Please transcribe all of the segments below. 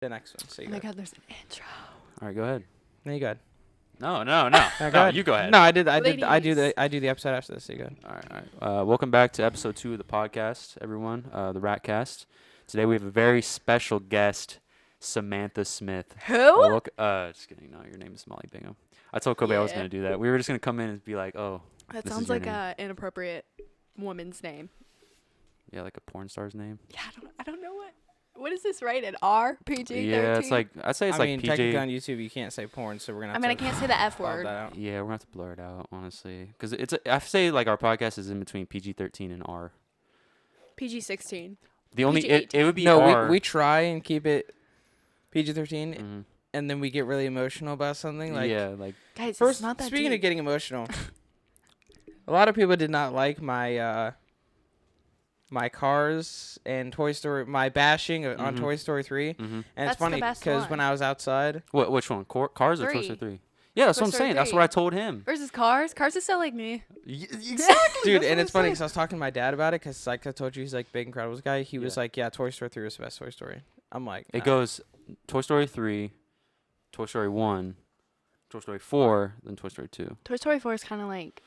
the next one. So Oh my god, there's an intro. All right, go ahead. No, you go ahead. No, No, you go ahead. No, I do the episode after this. So you go ahead. All right. Welcome back to episode 2 of the podcast, everyone. The RatCast. Today we have a very special guest, Samantha Smith. Who? Just kidding. No, your name is Molly Bingham. I told Kobe I was gonna do that. We were just gonna come in and be like, oh. That this sounds is your like name. an inappropriate woman's name. Yeah, like a porn star's name. Yeah, I don't know what is this rated? R? PG? Yeah, it's like I'd say it's I mean, PG. technically on YouTube you can't say porn, so we're gonna. I can't say the F word. Yeah, we're gonna have to blur it out, honestly, because I say like our podcast is in between PG-13 and R. PG-16. The only it would be no. R. We try and keep it PG-13, Mhm. and then we get really emotional about something. Like Guys, first, it's not that speaking deep. of getting emotional, a lot of people did not like my my Cars and Toy Story, my bashing on Toy Story 3. Mm-hmm. And That's it's funny the best because one. when I was outside, Which one? Cars or Toy 3. Story 3? Yeah, that's Toy what I'm Story saying. That's 3. what I told him. Versus Cars. Cars is so like me. Exactly. dude, and it's funny because I was talking to my dad about it because, like I told you, he's like big Incredibles guy. He was like, "Yeah, Toy Story 3 was the best Toy Story." I'm like, It goes Toy Story 3, Toy Story 1, Toy Story 4, then Toy Story 2. Toy Story 4 is kind of like,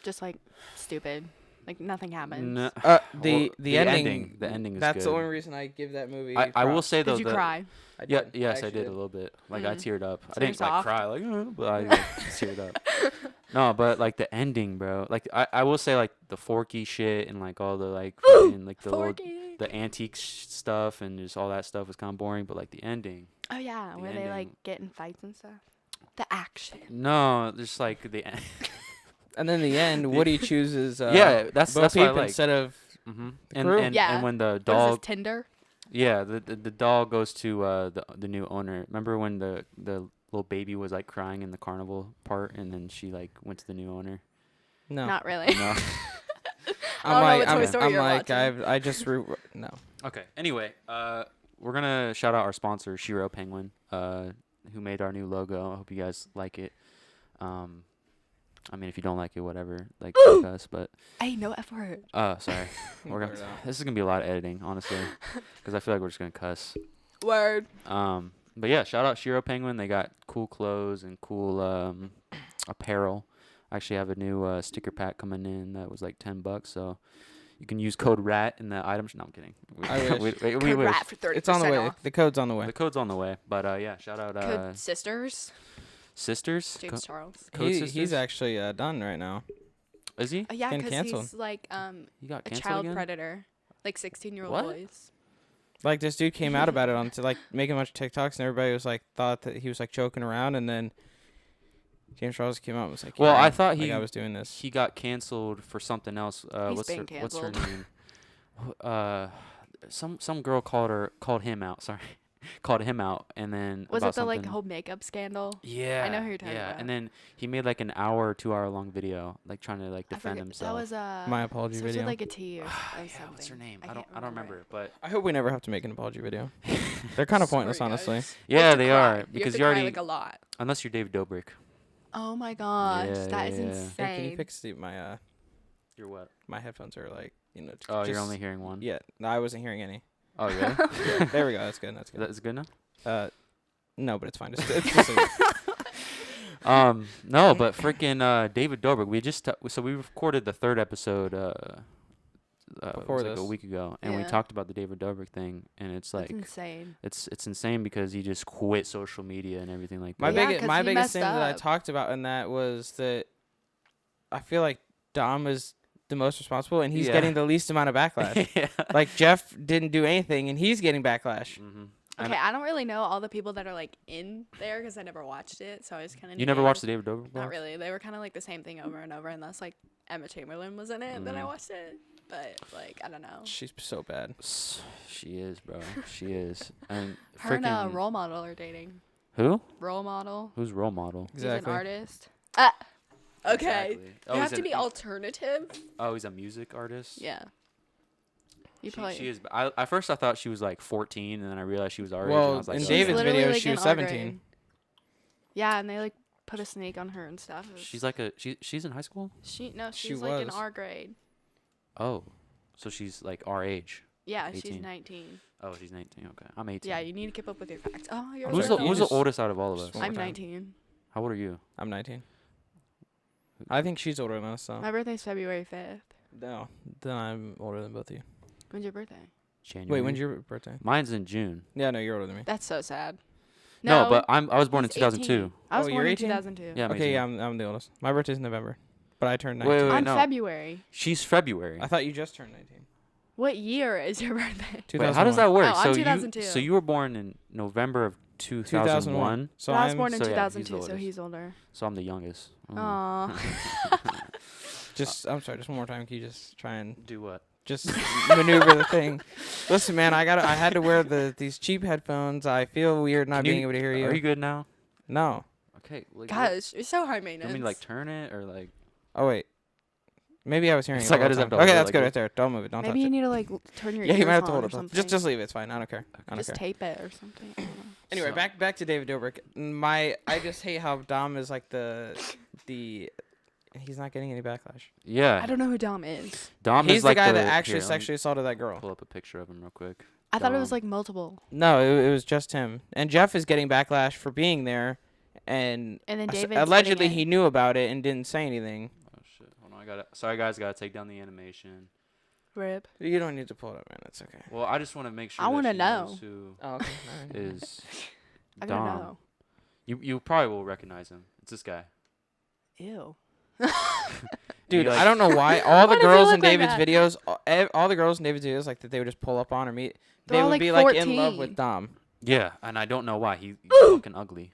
just like stupid. Like nothing happens. No. The ending. The ending is That's good. the only reason I give that movie. I will props. say though. Did you cry? I Yeah, did. yes, I actually did a little bit. Like I Mm. teared up. So I you're didn't like soft? cry, but I like, teared up. No, but like the ending, bro. Like I will say like the Forky shit and like all the like fucking, like the little, Forky. the antique stuff and just all that stuff was kind of boring. But like the ending. Oh yeah, the where they like ending. get in fights and stuff. The action. No, just like the end. And then the end, Woody chooses. Yeah, that's Bo what I Peep like. instead of. Mm-hmm. crew? And when the What is dog. this, Tinder? Yeah, the dog goes to the new owner. Remember when the little baby was like crying in the carnival part, and then she like went to the new owner. No. Not really. No. I don't know what Toy Story I'm you're like, watching. I just no. Okay. Anyway, we're gonna shout out our sponsor, Shiro Penguin, who made our new logo. I hope you guys like it. I mean, if you don't like it, whatever. Like fuck us, but. Hey, no F word. Sorry. We're gonna. This is gonna be a lot of editing, honestly, because I feel like we're just gonna cuss. Word. But yeah, shout out Shiro Penguin. They got cool clothes and cool apparel. I actually have a new sticker pack coming in that was like $10, so you can use code RAT in the items. No, I'm kidding. I wish. we Code wish. RAT for 30% It's on the way. off. The code's on the way. The code's on the way. But yeah, shout out Code Sisters. Sisters. James Charles. Code He's Sisters? actually done right now. Is he? Yeah, Been because canceled. he's like He got a canceled child again? predator. Like 16-year-old What? boys. Like this dude came out about it on to like making a bunch of TikToks, and everybody was like thought that he was like joking around, and then James Charles came out and was like, Well, yeah, I thought I was doing this. he got canceled for something else. What's been her canceled. name? Some girl called him out. Sorry, called him out, and then Was about it the like something- whole makeup scandal? Yeah, I know who you're talking yeah. about. And then he made like an hour or 2 hour long video, like trying to like I defend forget. himself. That was My apology starts video. with like a T or something. Yeah, what's her name? I can't don't remember, but I hope we never have to make an apology video. They're kind of pointless, Sorry, honestly. guys. yeah, to they cry. are You have because to you cry, already like a lot. unless you're David Dobrik. Oh my gosh, Yeah, that is yeah, yeah. insane. Hey, can you fix my You're what? my headphones are like Oh, you're just- only hearing one. Yeah, no, I wasn't hearing any. Oh, really? Yeah, there we go. That's good. That's good. That's good now. No, but it's fine. It's just No, but freaking David Dobrik. We just so we recorded the 3rd episode Before like a this. week ago, and we Yeah. talked about the David Dobrik thing, and it's like That's insane. it's insane because he just quit social media and everything like my that. Yeah, biggest 'cause my he biggest messed thing that I up. talked about in that was that I feel like Dom is the most responsible, and he's Yeah. getting the least amount of backlash. Yeah. Like Jeff didn't do anything, and he's getting backlash. Mm-hmm. Okay, I don't really know all the people that are like in there because I never watched it, so I was kind of. You never watched the David Dobrik? Not vlogs? really. They were kind of like the same thing over and over, unless like Emma Chamberlain was in it. Then I Mm. watched it, but like I don't know. She's so bad. She is, bro. She is. And Her and a freaking role model are dating. who? Role model. Who's role model? He's an Exactly. artist. Okay. Exactly. Oh, You he's have to be alternative. Oh, he's a music artist. Yeah. You probably. She is. At first I thought she was like 14, and then I realized she was our age. Well, And I was like, in She's David's literally, video, like, she in was our 17. grade. Yeah, and they like put a snake on her and stuff. It was- she's like she's in high school. she's she like in was. our grade. Oh, so she's like our age. Yeah, she's 18. 19. Oh, she's 19. Okay, I'm 18. Yeah, you need to keep up with your facts. Oh, you're Who's older than the me. oldest out of all of us? One more I'm time. 19. How old are you? I'm 19. I think she's older than us, so. My birthday's February 5th. No, then I'm older than both of you. When's your birthday? January. Wait, when's your birthday? Mine's in June. Yeah, no, you're older than me. That's so sad. No, but I was born in he's 2002. 18. I was Oh, born you're in 18? 2002. Yeah, I'm Okay, 18. yeah, I'm the oldest. My birthday's in November, but I turned 19. Wait, I'm no. February. She's February. I thought you just turned 19. What year is your birthday? Wait, how does that work? Oh, I'm so 2002. so you were born in November of 2001. So I was I'm born in so yeah, he's 2002, the so oldest. he's older. So I'm the youngest. Aw. I'm sorry, just one more time. Can you just try and Do what? just maneuver the thing? Listen, man, I had to wear these cheap headphones. I feel weird not being able to hear you. Are you good now? No. Okay. Like, Gosh, you're so high You maintenance. want me to like turn it or like? Oh wait. Maybe I was hearing It's it. like all I the just have time. to Okay, hold it that's like good this. right there. Don't move it. Don't Maybe touch you it. need to like turn your Yeah, you ears might have to on hold or it. something. Just leave it. It's fine. I don't care. I don't Just care. tape it or something. I don't know. Anyway, So- back to David Dobrik. I just hate how Dom is like the he's not getting any backlash. Yeah. I don't know who Dom is. Dom He's is like the guy that actually here, let me sexually assaulted that girl. Pull up a picture of him real quick. I thought it was Dom. like multiple. No, it was just him. And Jeff is getting backlash for being there, and And then David's allegedly getting it. he knew about it and didn't say anything. Oh shit! Hold on, Sorry guys, gotta take down the animation. Rip. You don't need to pull it up, man. It's okay. Well, I just want to make sure. I want wanna to know. who Oh, okay. is I Dom. don't know. You probably will recognize him. It's this guy. Ew. Dude, You, like- I don't know why all the Why does he girls in look like David's that? videos, all the girls in David's videos, like that they would just pull up on or meet. They're They all, would like, be like in love 14. with Dom. Yeah, and I don't know why. He's fucking ugly,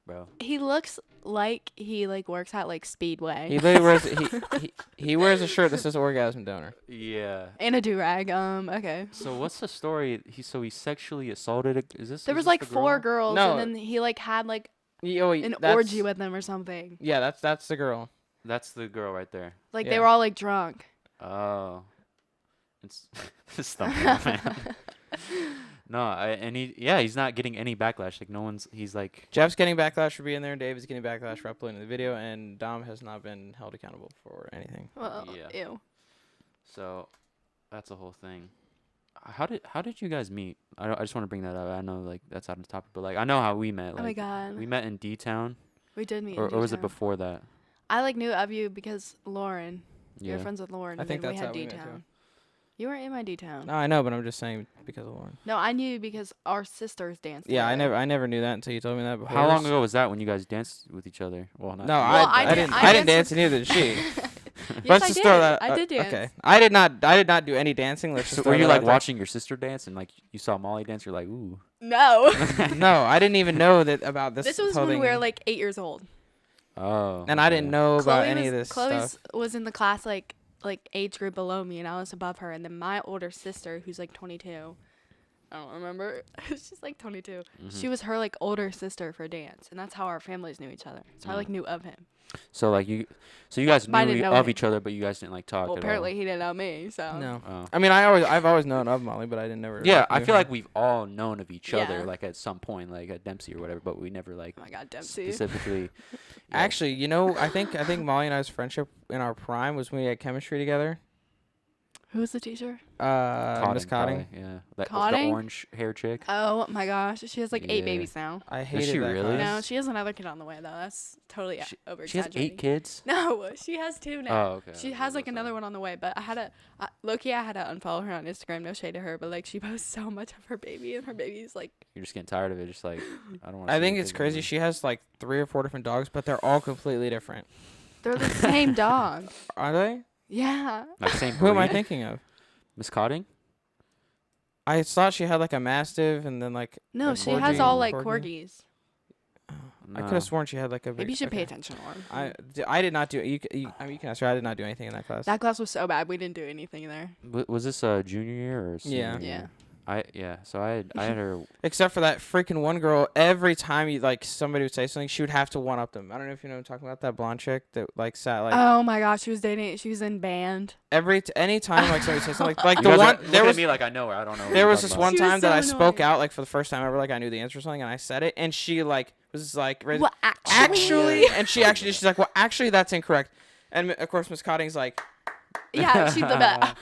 bro. He looks like he like works at like Speedway. He literally wears he wears a shirt that says orgasm donor. Yeah. And a do-rag. Okay. So what's the story? He sexually assaulted. Is this? There is was this like the 4 girl? girls, No. and then he like had like an That's- orgy with them or something. Yeah, that's the girl. That's the girl right there. Like Yeah. they were all like drunk. Oh. It's this thumbnail, man. No, he's not getting any backlash. Like no one's. He's like. Jeff's getting backlash for being there. David's getting backlash for uploading the video, and Dom has not been held accountable for anything. Well, Yeah. ew. So, that's a whole thing. How did you guys meet? I just want to bring that up. I know like that's out of the topic, but like I know how we met. Like, Oh my god. We met in D Town, We did meet. or in was it D-Town. before that? I like knew of you because Lauren. Yeah. You're friends with Lauren. I and think then that's we how had we met, D-Town. too. You weren't in my D-Town. No, I know, but I'm just saying because of Lauren. No, I knew because our sisters danced. Yeah, together. I never knew that until you told me that before. How long ago was that when you guys danced with each other? Well, not. No, you. Well, I didn't. I I didn't danced dance, and neither did she. Yes, Let's I just did. throw that. I did dance. Okay, I did not do any dancing. Let's So just. were throw you that like out there. watching your sister dance and like you saw Molly dance? You're like, ooh. No. No, I didn't even know that about this. This was whole when thing. we were like 8 years old. Oh. And I didn't know about any of this Chloe stuff. was in the class like age group below me, and I was above her. And then my older sister, who's like 22, I don't remember. She's like 22. Mm-hmm. She was her like older sister for dance, and that's how our families knew each other. So I like knew of him. So like you guys But I knew didn't know of him. each other, but you guys didn't like talk Well, at apparently he didn't know me. So No, all. Oh. I mean I've always known of Molly, but I didn't never. Yeah, like, I knew feel her. like we've all known of each other, Yeah. like at some point, like at Dempsey or whatever, but we never like Oh my God, Dempsey. specifically. Actually, I think Molly and I's friendship in our prime was when we had chemistry together. Who's the teacher? Miss Cotting. Yeah, the Cotting? orange hair chick. Oh my gosh, she has like 8 Yeah. babies now. I hated she that really? class. No, she has another kid on the way though. That's totally over She has 8 kids. No, she has 2 now. Oh, okay. She has like another one on the way, but I had Loki. I had to unfollow her on Instagram. No shade to her, but like she posts so much of her baby, and her baby's like. You're just getting tired of it. Just like I don't want. I think it's crazy. She has like 3 or 4 different dogs, but they're all completely different. They're the same dog. Are they? Yeah. Like same. Who am I breed? thinking of? Miss Cotting. I thought she had like a Mastiff and then like. No, a she has corgi. all like Corgi? corgis. I could have sworn she had like a. Maybe you should pay okay. attention more. I did not do. I mean, you can ask her. I did not do anything in that class. That class was so bad. We didn't do anything there. Was this junior year or senior Yeah. year? So I had her. Except for that freaking one girl, every time somebody would say something, she would have to one up them. I don't know if you know what I'm talking about. That blonde chick that like sat like Oh my gosh, she was dating. She was in band. any time like somebody said something like You the guys one are there looking was at me like I know her. I don't know. there was this one She was time that so I spoke annoying. out like for the first time ever, like I knew the answer to something and I said it and she like was like ready- Well, actually and she's like, well actually that's incorrect. And of course Miss Cotting's like Yeah, she's the best.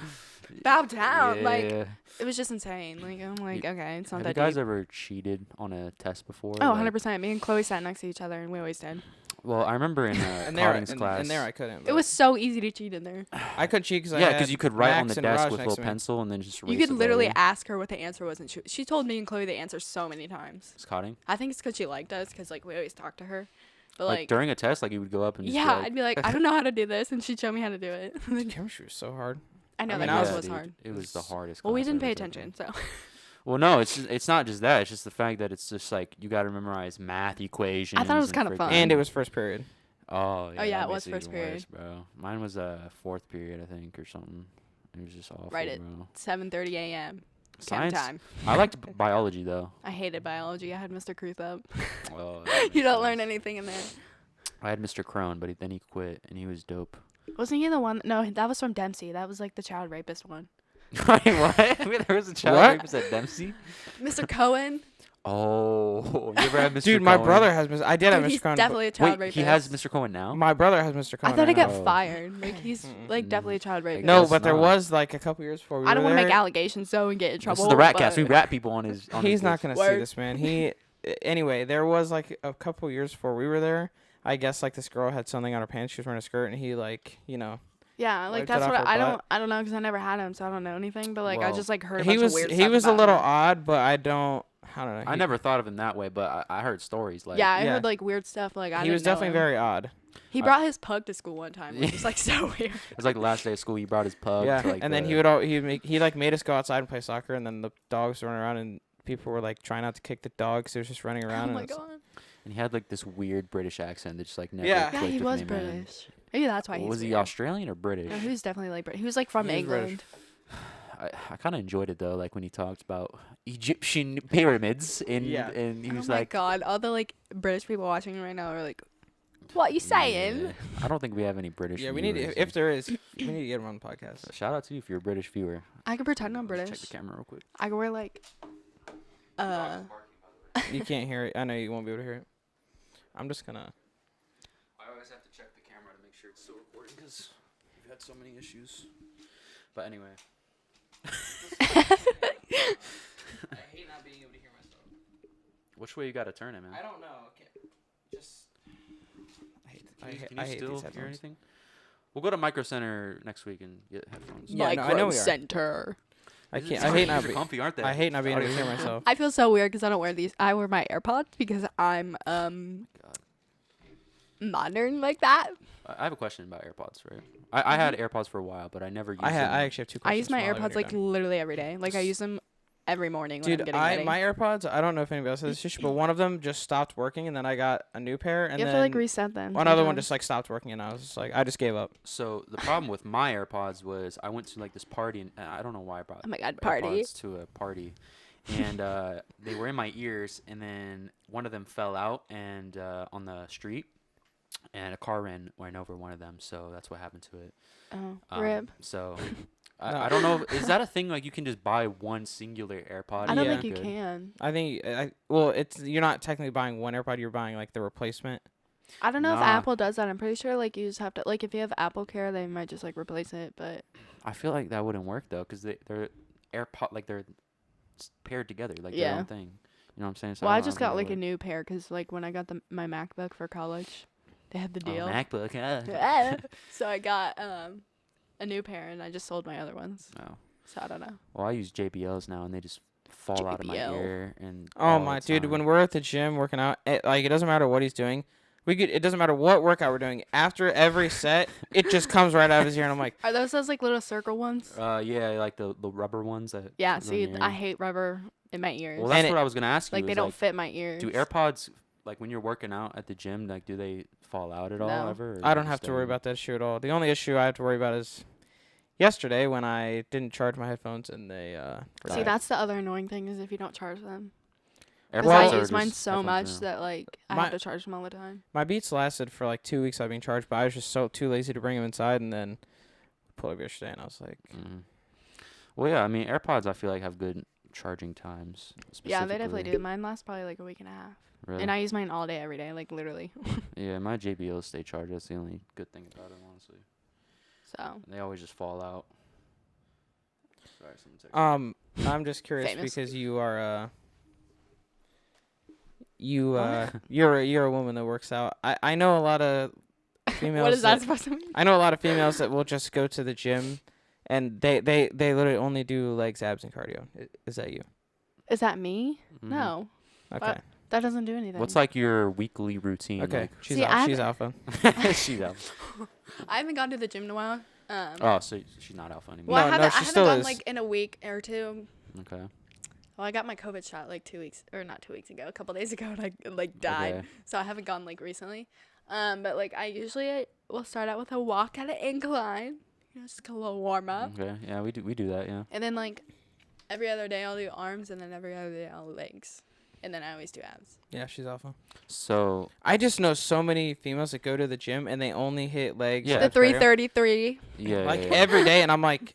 bow down. Yeah. Like, it was just insane. Like, I'm like, okay, it's not Have that you guys deep. ever cheated on a test before? Oh, Like, 100%. Me and Chloe sat next to each other, and we always did. well, I remember in And there, Cotting's class. and there I couldn't. It but was so easy to cheat in there. I couldn't cheat because I yeah, because you could write on Max the and desk Raj with a next little to me. pencil and then just erase You could it literally later. ask her what the answer was, and she told me and Chloe the answer so many times. It's Cotting. I think it's because she liked us, because, like, we always talk to her. But, Like, like, during a test, like you would go up and just yeah, be I'd be like, I don't know how to do this, and she'd show me how to do it. Chemistry was so hard. I know I mean, that I class was- was dude, hard. It was the hardest. Well, we class didn't I've pay ever taken. attention, so. Well, no, it's not just that. It's just the fact that it's just like you got to memorize math equations. was and kinda fun. And it was first period. Oh yeah. yeah, that it was makes first even worse, period. bro. Mine was fourth period, I think, or something. It was just awful, Right at bro. 7:30 a.m. Camp Science. time. I liked biology though. I hated biology. I had Mr. Kruth up. Oh, that You makes don't learn sense. anything in there. I had Mr. Crone, but then he quit, and he was dope. Wasn't he the one? No, that was from Dempsey. That was like the child rapist one. Wait, what? Wait, there was a child What? rapist at Dempsey? Mr. Cohen. Oh, you ever had Mr. Dude, my Cohen? brother has Mr. I did have Dude, Mr. he's Cohen. definitely a child Wait, rapist. he has Mr. Cohen now? My brother has Mr. Cohen. I thought he got know. fired. Like, he's like definitely a child rapist. No, guess but there not. was like a couple years before we I don't were want to there. make allegations though and get in This trouble. is the RatCast. We but- rat people on his. On He's his not list. gonna see Word. this, man. He anyway. There was like a couple years before we were there. I guess like this girl had something on her pants. She was wearing a skirt, and he like Yeah, like Wiped it that's off what her I butt. don't. I don't know because I never had him, so I don't know anything. But like I Well, just like heard. A he bunch was Of weird he stuff was a about little him. odd, but I don't know. I never thought of him that way, but I heard stories like. Yeah, I yeah. heard like weird stuff. Like I He didn't was know definitely him. very odd. He brought his pug to school one time, which was like so weird. It was like the last day of school. He brought his pug. Yeah, to, like, and then the- he would he like made us go outside and play soccer, and then the dogs running around, and people were like trying not to kick the dog because it was just running around. Oh and my it's- god. And he had like this weird British accent that just like never. Yeah. Yeah, clicked he with was me, man. British. Maybe that's why he's. Was he weird. Australian or British? No, he was definitely like British. He was like from He was British. England. I kind of enjoyed it though, like when he talked about Egyptian pyramids, and Yeah. and he Oh was my like, god! All the like British people watching right now are like, "What you saying?" Yeah. I don't think we have any British. Yeah, we need viewers. if there is, we need to get him on the podcast. Shout out to you if you're a British viewer. I could pretend I'm Let's British. Check the camera real quick. I could wear like, You can't hear it. I know you won't be able to hear it. I'm just gonna. I always have to check the camera to make sure it's still recording because we've had so many issues. But anyway. I hate not being able to hear myself. Which way you gotta turn it, man? I don't know. Just. Can you I hate still these hear headphones. anything? We'll go to Micro Center next week and get headphones. Yeah, no, I know we are. Center. I These can't. are- I hate these not. are Be, comfy, aren't they? I hate not being able to Audio. hear myself. I feel so weird because I don't wear these. I wear my AirPods because I'm modern like that. I have a question about AirPods, right? I had AirPods for a while, but I never used them. I actually have two I questions. use my while AirPods you're like done. literally every day. Like I use them every morning when I'm Dude, getting ready. my AirPods. I don't know if anybody else has this issue, but one of them just stopped working, and then I got a new pair, and you have then to like reset them. one other one sometimes. just like stopped working, and I was just like, I just gave up. So the problem with my AirPods was I went to like this party, and I don't know why I brought Oh my god, party. AirPods to a party, and they were in my ears, and then one of them fell out and on the street, and a car ran over one of them, so that's what happened to it. Oh, rip. So No. I don't know. Is that a thing? Like you can just buy one singular AirPod? I don't Yeah. think you Good? can. I think. Well, it's you're not technically buying one AirPod. You're buying like the replacement. I don't know if Nah. Apple does that. I'm pretty sure like you just have to like if you have Apple Care, they might just like replace it. But I feel like that wouldn't work though, because they're AirPod like they're paired together, like their Yeah. own thing. You know what I'm saying? So well, I don't- just don't got know like a what- new pair because like when I got my MacBook for college, they had the Oh, deal. MacBook. So I got a new pair and I just sold my other ones. No. So I don't know. Well, I use JBLs now, and they just fall out of my JBL. ear. And Oh all my the dude, time. when we're at the gym working out, it doesn't matter what he's doing. It doesn't matter what workout we're doing. After every set, it just comes right out of his ear, and I'm like, Are those like little circle ones? Yeah, like the rubber ones that. Yeah. go in See, your I ear. hate rubber in my ears. Well, that's And what I was gonna ask you. like they is, don't fit my ears. Do AirPods like when you're working out at the gym? Like, do they fall out at all No. ever? or I don't do they have to stay worry in? about that issue at all. The only issue I have to worry about is yesterday when I didn't charge my headphones and they See, died. that's the other annoying thing is if you don't charge them. AirPods Because are I use mine just so headphones much now. that like I My- have to charge them all the time. My Beats lasted for like 2 weeks. I've been charged, but I was just too lazy to bring them inside, and then pulled up yesterday, and I was like, Mhm. Well, yeah. I mean, AirPods I feel like have good charging times. Yeah, they definitely specifically. do. Mine lasts probably like a week and a half. Really? And I use mine all day, every day, like literally. Yeah, my JBLs stay charged. That's the only good thing about them, honestly. So They always just fall out. Sorry, someone texted me. I'm just curious Famous. because you are you're a woman that works out. I know a lot of females. What is that supposed to mean? I know a lot of females that will just go to the gym, and they literally only do legs, abs, and cardio. Is that you? Is that me? Mhm. No. Okay. That doesn't do anything. What's like your weekly routine? Okay. She's See, I she's alpha. Like? She's alpha. I haven't gone to the gym in a while. Oh, so she's not alpha anymore. Well, No, I haven't, she I haven't still gone is. like in a week or two. Okay. Well, I got my COVID shot like 2 weeks, or not 2 weeks ago, a couple days ago, and I like died. Okay. So I haven't gone like recently. But like I usually will start out with a walk at an incline, just a little warm up, Okay. Yeah, we do that. Yeah. and then like every other day I'll do arms, and then every other day I'll do legs, and then I always do abs. Yeah, she's alpha. So I just know so many females that go to the gym and they only hit legs. Yeah. The abs, cardio, 333. yeah, like yeah, every day, and I'm like,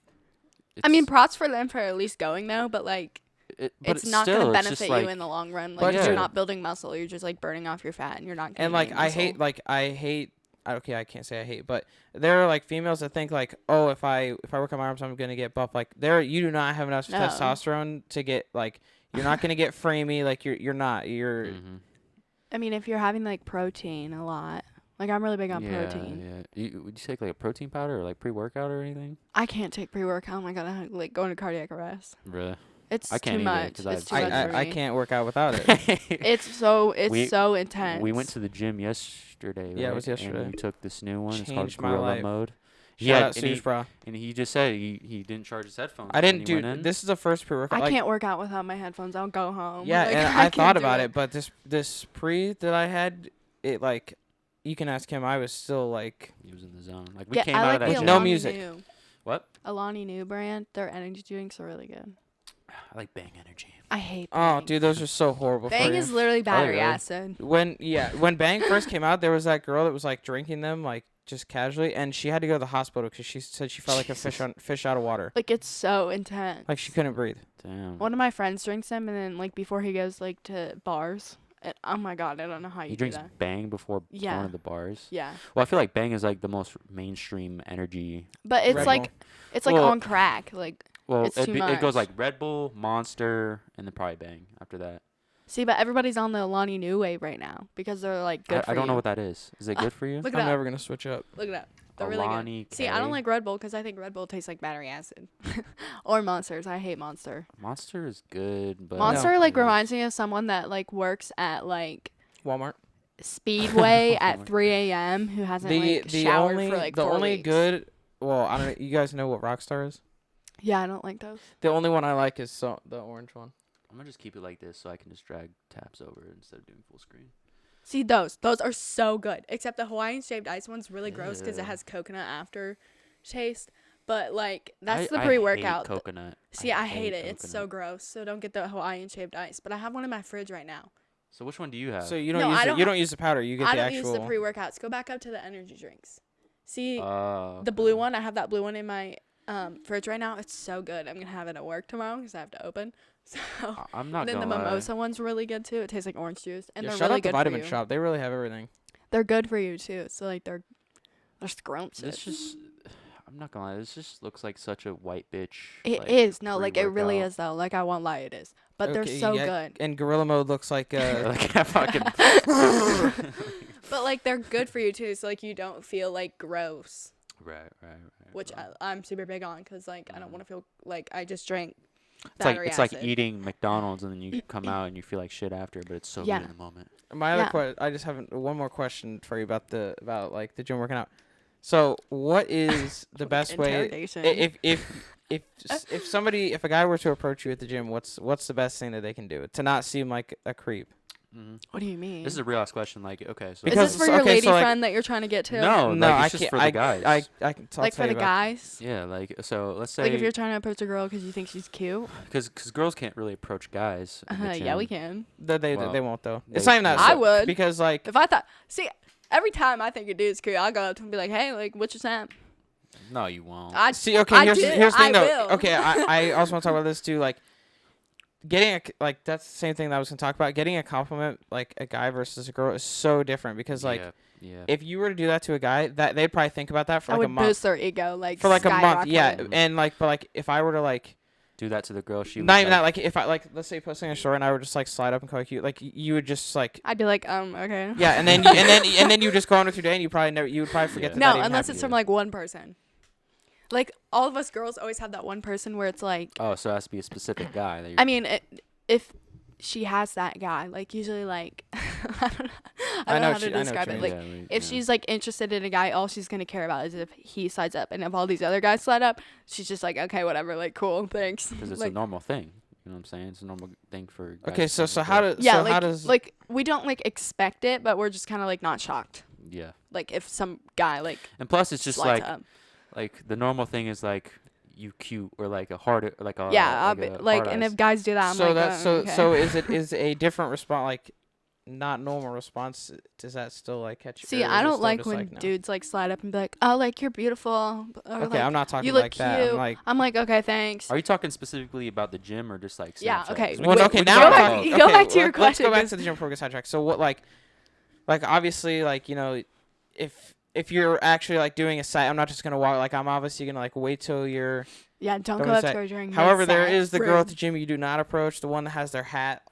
I mean, props for them for at least going though, but like but it's not still, gonna it's just benefit like, you in the long run. But Like yeah. you're not building muscle, you're just like burning off your fat, and you're not. and gaining like any I muscle. hate. Okay, I can't say I hate, but there are like females that think like, oh, if I work on my arms, I'm gonna get buff. Like you do not have enough No. testosterone to get like you're not gonna get framey. Like you're not. You're Mhm. I mean, if you're having like protein a lot, like I'm really big on protein. Yeah. Would you take like a protein powder or like pre-workout or anything? I can't take pre-workout. Oh my god, I like going to cardiac arrest. Really? It's I can't too either, much. 'cause It's too I've- much for I me. can't work out without it. It's We- so intense. We went to the gym yesterday. Yeah, it right? was yesterday. And you took this new one. It's called Changed my Gorilla life. Mode. Shout out and he, Sush, bro. and he just said he didn't charge his headphones. I when didn't he do. went in. This is the first pre-workout. I like, can't work out without my headphones. I'll go home. Yeah, Like, and I can't thought do about it, but this pre that I had, it like, you can ask him. I was still like, He was in the zone. Like we Yeah, came I out like of that the With gym. no Alani music. Nu. What? Alani Nu brand. Their energy drinks are really good. I like Bang Energy. I hate. oh, Bang. dude, those are so horrible for Bang you. is literally battery really? acid. when Bang first came out, there was that girl that was like drinking them like just casually, and she had to go to the hospital because she said she felt like a fish out of water, Like it's so intense. like she couldn't breathe. Damn. One of my friends drinks them, and then like before he goes like to bars. And, oh my god, I don't know how you He do drinks that. Bang before Yeah. going to the bars. Yeah, Well, I feel like Bang is like the most mainstream energy. but it's Red like Bull. it's like Well- on crack. Like Well, It's it, too it goes much. like Red Bull, Monster, and then probably Bang after that. see, but everybody's on the Alani Nu wave right now because they're like good for I don't know you. what that is. Is it good for you? Look it I'm up. never gonna switch up. Look it up. They're really Alani good. See, I don't K. like Red Bull because I think Red Bull tastes like battery acid, or Monsters. I hate Monster. Monster is good, but Monster like Yeah. reminds me of someone that like works at like Walmart. Speedway at 3 a.m. who hasn't like showered for like 4 weeks. good. Well, I don't know. You guys know what Rockstar is? Yeah, I don't like those. The only one I like is the orange one. I'm gonna just keep it like this so I can just drag tabs over instead of doing full screen. See those are so good. Except the Hawaiian shaved ice one's really gross because it Ew. has coconut after taste. But like that's I the pre-workout. hate coconut. See, I hate it. It's so coconut. gross. So don't get the Hawaiian shaved ice. But I have one in my fridge right now. So which one do you have? So you don't No, use I don't you don't use the powder. You get I the don't actual. use the pre-workouts. Go back up to the energy drinks. See Oh, the blue one. I have that blue one in my fridge right now. It's so good. I'm gonna have it at work tomorrow because I have to open. So I'm not then the gonna lie. mimosa one's really good too. It tastes like orange juice, and Yeah, they're shout really out the good for Vitamin you. Shop. They really have everything. They're good for you too. So like they're scrumptious. This just, I'm not gonna lie. This just looks like such a white bitch. It is. No, like it really pre-workout. is though. Like I won't lie, it is. But they're Okay, so yeah, good. And Gorilla Mode looks like Like I fucking. But like they're good for you too. So like you don't feel like gross, right. which I'm super big on because like I don't want to feel like I just drank. It's like battery it's like acid. eating McDonald's and then you come out and you feel like shit after, but it's so Yeah. good in the moment. my other Yeah. I just have one more question for you about like the gym working out. So what is the best way Interrogation. if a guy were to approach you at the gym, what's the best thing that they can do to not seem like a creep? Mm-hmm. What do you mean? This is a real ass question. Like, okay, so Is because- this for so- your okay, lady so, like- friend that you're trying to get to? no, No, like, I it's just can't. for the guys. I can Like for the guys. Yeah, like so. Let's say Like if you're trying to approach a girl because you think she's cute. because girls can't really approach guys. in the Yeah, we gym. can. They Well, won't though. they- It's not even that. I would. because like If I thought, see, every time I think a dude's cute, I'll go up to him and be like, "Hey, like, what's your snap?" No, you won't. I see. Okay, I here's do. the thing I though. will. Okay, I also want to talk about this too. Like getting like that's the same thing that I was gonna talk about. Getting a compliment like a guy versus a girl is so different because like yeah. if you were to do that to a guy, that they'd probably think about that for I like a would month. boost their ego, like For like a month, yeah, skyrocketed. and like, but like, if I were to like do that to the girl. She Not was even that. Like if I like, let's say posting a story and I would just like slide up and call you cute. Like you would just like. I'd be like, okay. Yeah, and then and then you just go on with your day and you would probably forget Yeah. that. No, that even unless happened. it's from like one person. Like all of us girls always have that one person where it's like. Oh, so it has to be a specific guy. That I mean, if she has that guy, like usually like I don't know how to describe it. Like if she's like interested in a guy, all she's gonna care about is if he slides up, and if all these other guys slide up, she's just like, okay, whatever, like cool, thanks. because it's like, a normal thing. You know what I'm saying? It's a normal thing for. Guys Okay, to so do. how does yeah, how does like we don't like expect it, but we're just kind of like not shocked. Yeah. Like if some guy like And plus, it's just slides like up. like the normal thing is like you cute or like a heart like a Yeah, like, a like hard and eyes. if guys do that, I'm so like, that's okay. so is a different response, like not normal response, does that still like catch you? See, or is I it don't still like just, when like, no? dudes like slide up and be like, oh, like you're beautiful. Or, Okay, like, I'm not talking you look like that. cute. I'm like, okay, thanks. Are you talking specifically about the gym or just like Snapchat? Yeah, okay. 'Cause Well, Wait, okay, wait, now go we're back- talking- go okay, back to your let's question, go back 'cause- to the gym before we get sidetracked. So what, like obviously, like, you know, if you're actually like doing a set, I'm not just gonna walk. Like I'm obviously gonna like wait till you're. Yeah, don't Don't go up say- to her during. However, there mid-set. is the girl at Rude. the gym you do not approach, the one that has their hat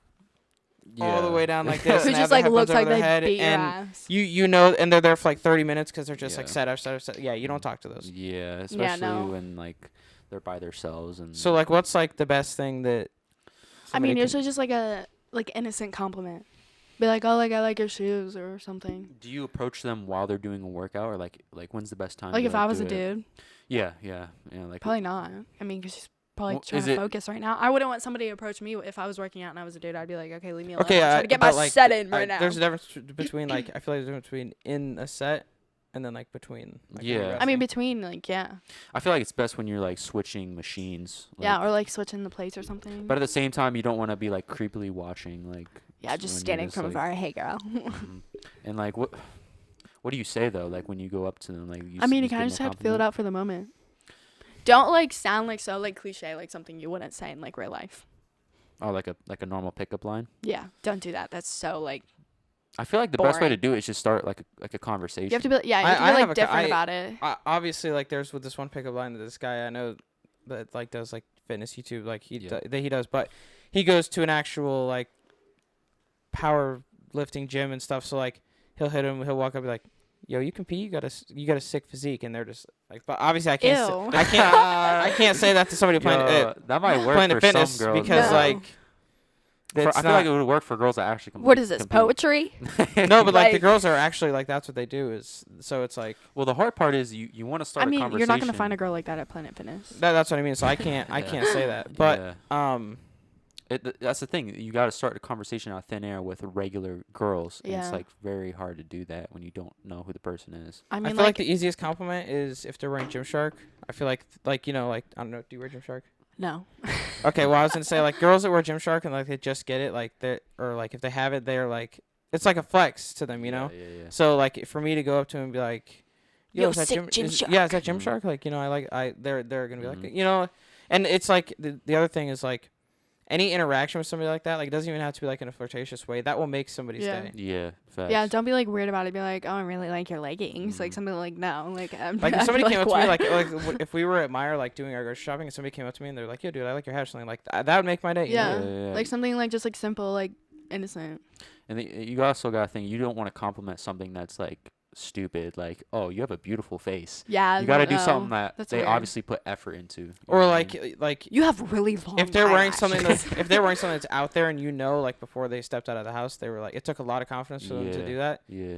Yeah. all the way down like this, Who and have just their like headphones looks over like their they head, beat your and ass. you know, and they're there for like 30 minutes because they're just like Yeah. set up. Yeah, you don't talk to those. Yeah, especially no. when like they're by themselves and. So like, what's like the best thing that? I mean, somebody usually just like a like innocent compliment. Be like, oh, like I like your shoes or something. do you approach them while they're doing a workout or like when's the best time? Like to, if I was do a it? dude, Yeah, like probably not. I mean, because she's probably Well, trying is to it- focus right now. I wouldn't want somebody to approach me if I was working out and I was a dude. I'd be like, okay, leave me alone. Okay, I'm trying to get my but, like, set in right now. There's a difference between like I feel like there's a difference between in a set and then like between. Like, when you're Yeah. I mean, resting. between like yeah, I feel like it's best when you're like switching machines. yeah, like- or like switching the plates or something. But at the same time, you don't want to be like creepily watching like. yeah, just when you're standing just, from like- afar. Hey, girl. Mhm. And like what do you say though? Like when you go up to them, like I mean, you kind of just have to feel it out for the moment. Don't like sound like so like cliche, like something you wouldn't say in like real life. Oh, like a normal pickup line. Yeah, don't do that. That's so like I feel like the best way to Boring. do it is just start like a conversation. you have to be you I have to have be a like co- different I- about it. Obviously, like there's with this one pickup line that this guy I know that like does like fitness YouTube, like Yeah. he does, but he goes to an actual like power lifting gym and stuff. So like he'll walk up and be like, "Yo, you compete? You got a sick physique," and they're just like, but obviously I can't Ew. I can't say that to somebody playing that might work playing for the fitness some girls because No. like. I It's feel like it not- would work for girls that actually compete. What is this, poetry? no, but like the like- girls are actually like that's what they do is so it's like Well, the hard part is you want to start I mean, a conversation. you're not gonna find a girl like that at Planet Fitness. that's what I mean. So I can't say that, but Yeah. That's the thing. You got to start a conversation out of thin air with regular girls. And Yeah. it's like very hard to do that when you don't know who the person is. I I mean, feel like the easiest compliment is if they're wearing Gymshark. I feel like you know like I don't know. Do you wear Gymshark? no. Okay, well I was gonna say like girls that wear Gymshark and like they just get it like they or like if they have it they're like it's like a flex to them, you know. Yeah. So like for me to go up to him and be like, Yo, is that sick Gymshark? Gymshark. Is that Mhm. Gymshark? Like you know they're gonna be Mhm. like you know, and it's like the other thing is like. Any interaction with somebody like that, like, it doesn't even have to be like in a flirtatious way. That will make somebody Yeah. stay. Yeah. Facts. Yeah, don't be like weird about it. Be like, oh, I really like your leggings, like Mhm. something like no, like Like if I'd somebody be came up to me, what? if we were at Meijer like doing our grocery shopping, and somebody came up to me and they're like, "Yo, dude, I like your hair," or something like that would make my day. you know? Yeah. Like something like just like simple, like innocent. And you also got to think you don't want to compliment something that's like stupid. Like, oh, you have a beautiful face. Yeah, You got to do no, something that that's they weird. obviously put effort into. You Or know what I mean? like You have really long. if they're wearing something eyelashes. that's if they're wearing something that's out there, and you know, like before they stepped out of the house, they were like, it took a lot of confidence for them to Yeah. do that. Yeah.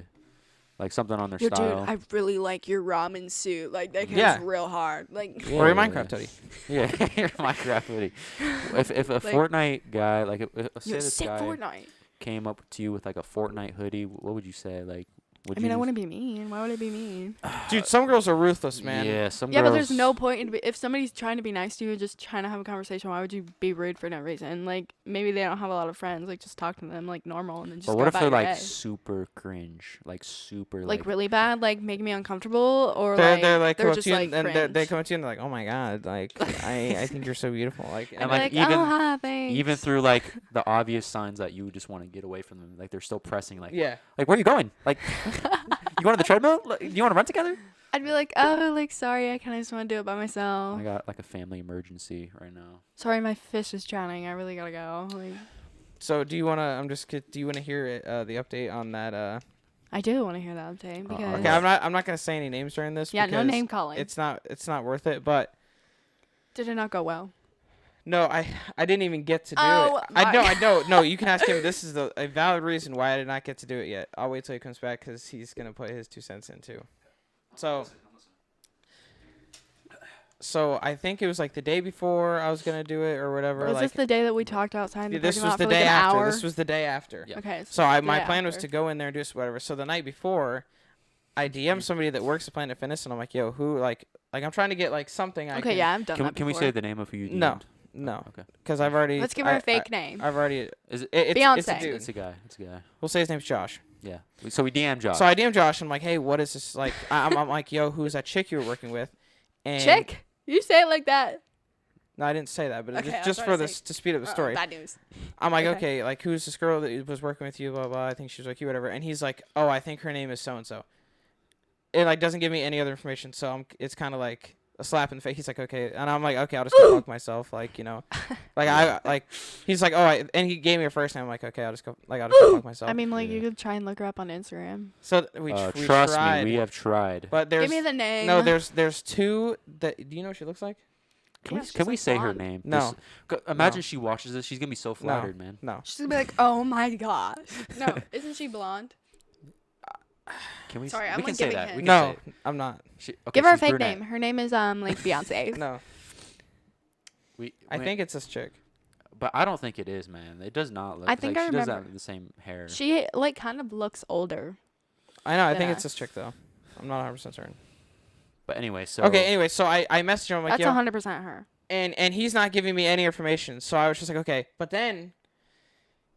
Like something on their Yo, style. dude, I really like your ramen suit. Like that goes Yeah. real hard. Like Yeah, Or your yeah, Minecraft yeah. hoodie. Yeah, your Minecraft hoodie. If a Like- Fortnite guy, like, if, say yo, this sick guy Fortnite. came up to you with like a Fortnite hoodie, what would you say? Like, would I mean, I you? wouldn't be mean. Why would I be mean? Dude, some girls are ruthless, man. Yeah, some Yeah, girls. but there's no point in if somebody's trying to be nice to you, just trying to have a conversation. Why would you be rude for no reason? Like maybe they don't have a lot of friends. Like just talk to them like normal and then just. But go what if about they're your like day. super cringe, like super Like really bad, like making me uncomfortable, or They're like they're come up just to you like and they cringe. come up to you and they're like, "Oh my god, like I think you're so beautiful." Like I'd and be like, like, even- oh, hi, thanks. even through like the obvious signs that you just want to get away from them, like they're still pressing, like, yeah. like where are you going? Like, you want on the treadmill? Like, you want to run together? I'd be like, oh, like, sorry, I kind of just want to do it by myself. I got like a family emergency right now. Sorry, my fish is drowning. I really gotta go. Like, So do you wanna? Do you wanna hear the update on that? I do want to hear that update because. Okay, I'm not gonna say any names during this. Yeah, no name calling. It's not worth it. But did it not go well? no, I didn't even get to do it. I know. No, you can ask him. This is a valid reason why I did not get to do it yet. I'll wait till he comes back because he's gonna put his 2 cents in too. So I think it was like the day before I was gonna do it or whatever. Was this the day that we talked outside in the this parking was lot the for day like an after. hour? This was the day after. Yeah. Okay. So my plan was to go in there and do whatever. So the night before, I DM'd somebody that works at Planet Fitness, and I'm like, yo, who like I'm trying to get like something. Okay, yeah, I've done that Can we say the name of who you DM'd? No. Okay. Because I've already. Let's give her a fake name. I've already. Is it? Beyonce. It's a dude. It's a guy. We'll say his name's Josh. Yeah. So we DM'd Josh. So I DM'd Josh, and I'm like, hey, what is this like? I'm like, yo, who's that chick you were working with? And Chick? You say it like that? No, I didn't say that, but Okay, just for this to speed up the story. Bad news. I'm like, okay, like who's this girl that was working with you? Blah blah. I think she's like you, whatever. And he's like, oh, I think her name is so and so. It like doesn't give me any other information, so it's kind of like a slap in the face. He's like, okay, and I'm like, okay, I'll just go fuck myself, like like he's like, oh, and he gave me a first name. I'm like, okay, I'll just go fuck myself. I mean, like you could try and look her up on Instagram. So we trust tried. me, we have tried. But give me the name. No, there's two that. Do you know what she looks like? Can we say her name? No. Imagine she watches this. She's gonna be so flattered, man. No. She's gonna be like, oh my gosh. No, isn't she blonde? Can we? Sorry, we I'm can like say giving that. hints. We can No, say it. I'm not. Give her a she's fake brunette. name. Her name is like Beyonce. No. I think it's this chick. But I don't think it is, man. It does not look. I think like I she does remember. have the same hair. She like kind of looks older. I know. I than think it's us. this chick though. I'm not 100% certain. But anyway, so Okay. Anyway, so I messaged him. I'm like, That's 100% her. and he's not giving me any information. So I was just like, okay. But then,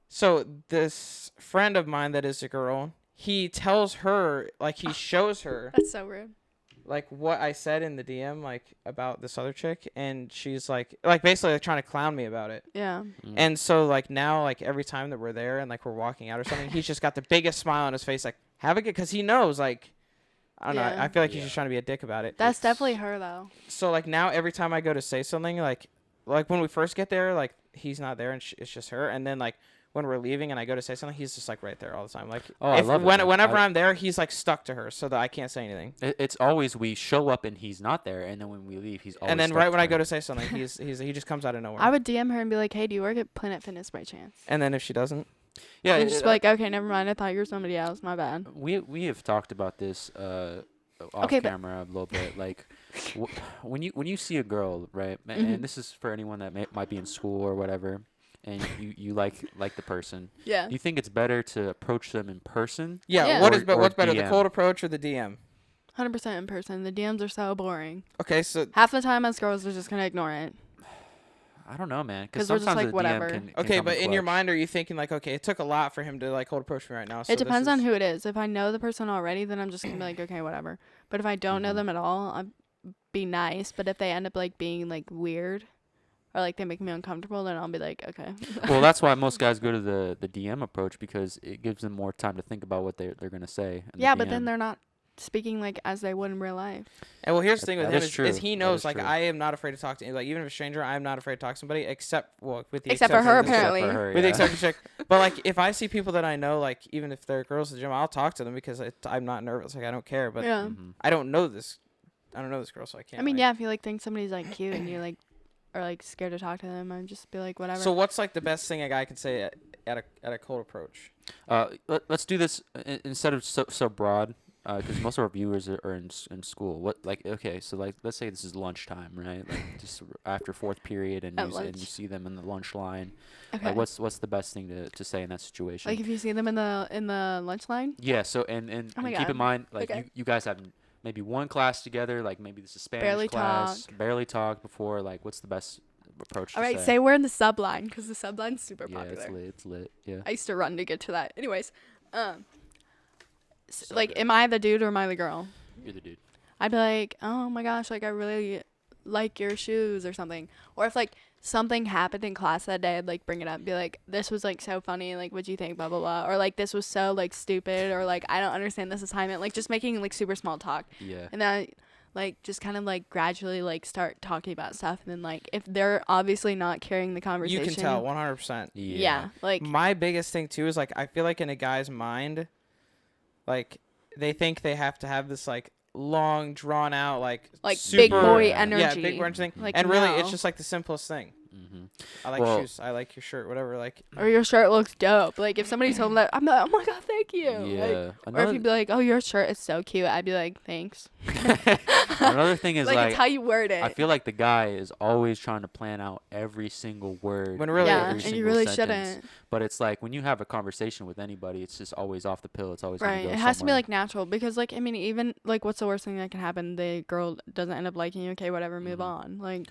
so this friend of mine that is a girl, he tells her, like, he shows her, That's so rude. like, what I said in the DM, like, about this other chick. And she's like basically like, trying to clown me about it. Yeah. And so, like, now, like, every time that we're there and, like, we're walking out or something, he's just got the biggest smile on his face, like, have a good, because he knows, like, I don't know. Yeah. I feel like he's just trying to be a dick about it. That's definitely her though. So like now every time I go to say something, like when we first get there, like he's not there and it's just her. And then like when we're leaving and I go to say something, he's just like right there all the time. Like I love it, man. Whenever I'm there, he's like stuck to her so that I can't say anything. It's always we show up and he's not there, and then when we leave, he's always. And then stuck right to when I her. go to say something, he just comes out of nowhere. I would DM her and be like, hey, do you work at Planet Fitness by chance? And then if she doesn't, Yeah, And just be like, okay, never mind. I thought you were somebody else. My bad. we have talked about this off Okay, but- camera a little bit. Like when you see a girl, right? Mm-hmm. And this is for anyone that might be in school or whatever, and you like the person. Yeah. Do you think it's better to approach them in person? yeah. Yeah. What's Or better, the DM? cold approach or the DM? 100% in person. The DMs are so boring. Okay, so Half the time, us girls are just gonna ignore it. I don't know, man. 'Cause Because we're just sometimes like, the whatever. DM can okay, come but in your clutch. mind, are you thinking like, okay, it took a lot for him to like cold approach me right now? So It depends this on is- who it is. If I know the person already, then I'm just gonna be like, okay, whatever. But if I don't know Mhm. them at all, I'll be nice. But if they end up like being like weird, or like they make me uncomfortable, then I'll be like, okay. Well, that's why most guys go to the DM approach, because it gives them more time to think about what they're gonna say. in the Yeah, but then DM. they're not speaking like as they would in real life. And well, here's the thing with That him is is true. he That knows is like true. I am not afraid to talk to like even if a stranger, I am not afraid to talk to somebody except with the Except for exception her, of this chick. apparently. Except for her, With the yeah. exception chick. But like if I see people that I know, like even if they're girls at the gym, I'll talk to them because I'm not nervous. Like I don't care. But yeah. Mhm. I don't know this girl, so I can't. I mean, like- yeah, if you like think somebody's like cute and you like are like scared to talk to them, I'd just be like, whatever. So what's like the best thing a guy can say at a cold approach? Let's do this instead of so broad, because most of our viewers are in school. What okay, so like let's say this is lunchtime, right? Like just after fourth period, and At you lunch. see them in the lunch line. okay. Like what's the best thing to say in that situation? Like if you see them in the lunch line. Yeah. So and Oh my keep in God. mind, like Okay. you guys have maybe one class together. Like maybe this is Spanish Barely class. Barely talked before. Like what's the best approach? All to right, say? say we're in the sub line because the sub line's super Yeah, popular. it's lit. Yeah. I used to run to get to that. Anyways, So like, good. am I the dude or am I the girl? You're the dude. I'd be like, oh my gosh, like I really like your shoes or something. Or if like something happened in class that day, I'd like bring it up and be like, this was like so funny, like what'd you think, blah blah blah, or like this was so like stupid, or like I don't understand this assignment, like just making like super small talk. Yeah. And then I like just kind of like gradually like start talking about stuff, and then like if they're obviously not carrying the conversation, You can tell 100%. Yeah, like my biggest thing too is like I feel like in a guy's mind, like they think they have to have this like long drawn out like super, big boy energy. Yeah, big boy energy thing. Like, and really no. it's just like the simplest thing. I like shoes. I like your shirt. Whatever. Like. Or your shirt looks dope. Like if somebody told me that, I'm like, oh my god, thank you. Yeah. Like, or if you'd be like, oh, your shirt is so cute, I'd be like, thanks. Another thing is like it's how you word it. I feel like the guy is always trying to plan out every single word. When really, yeah, and you really shouldn't. But it's like when you have a conversation with anybody, it's just always off the pill. It's always right. Gonna go It has somewhere. to be like natural, because like I mean, even like what's the worst thing that can happen? The girl doesn't end up liking you. Okay, whatever, move on. Like.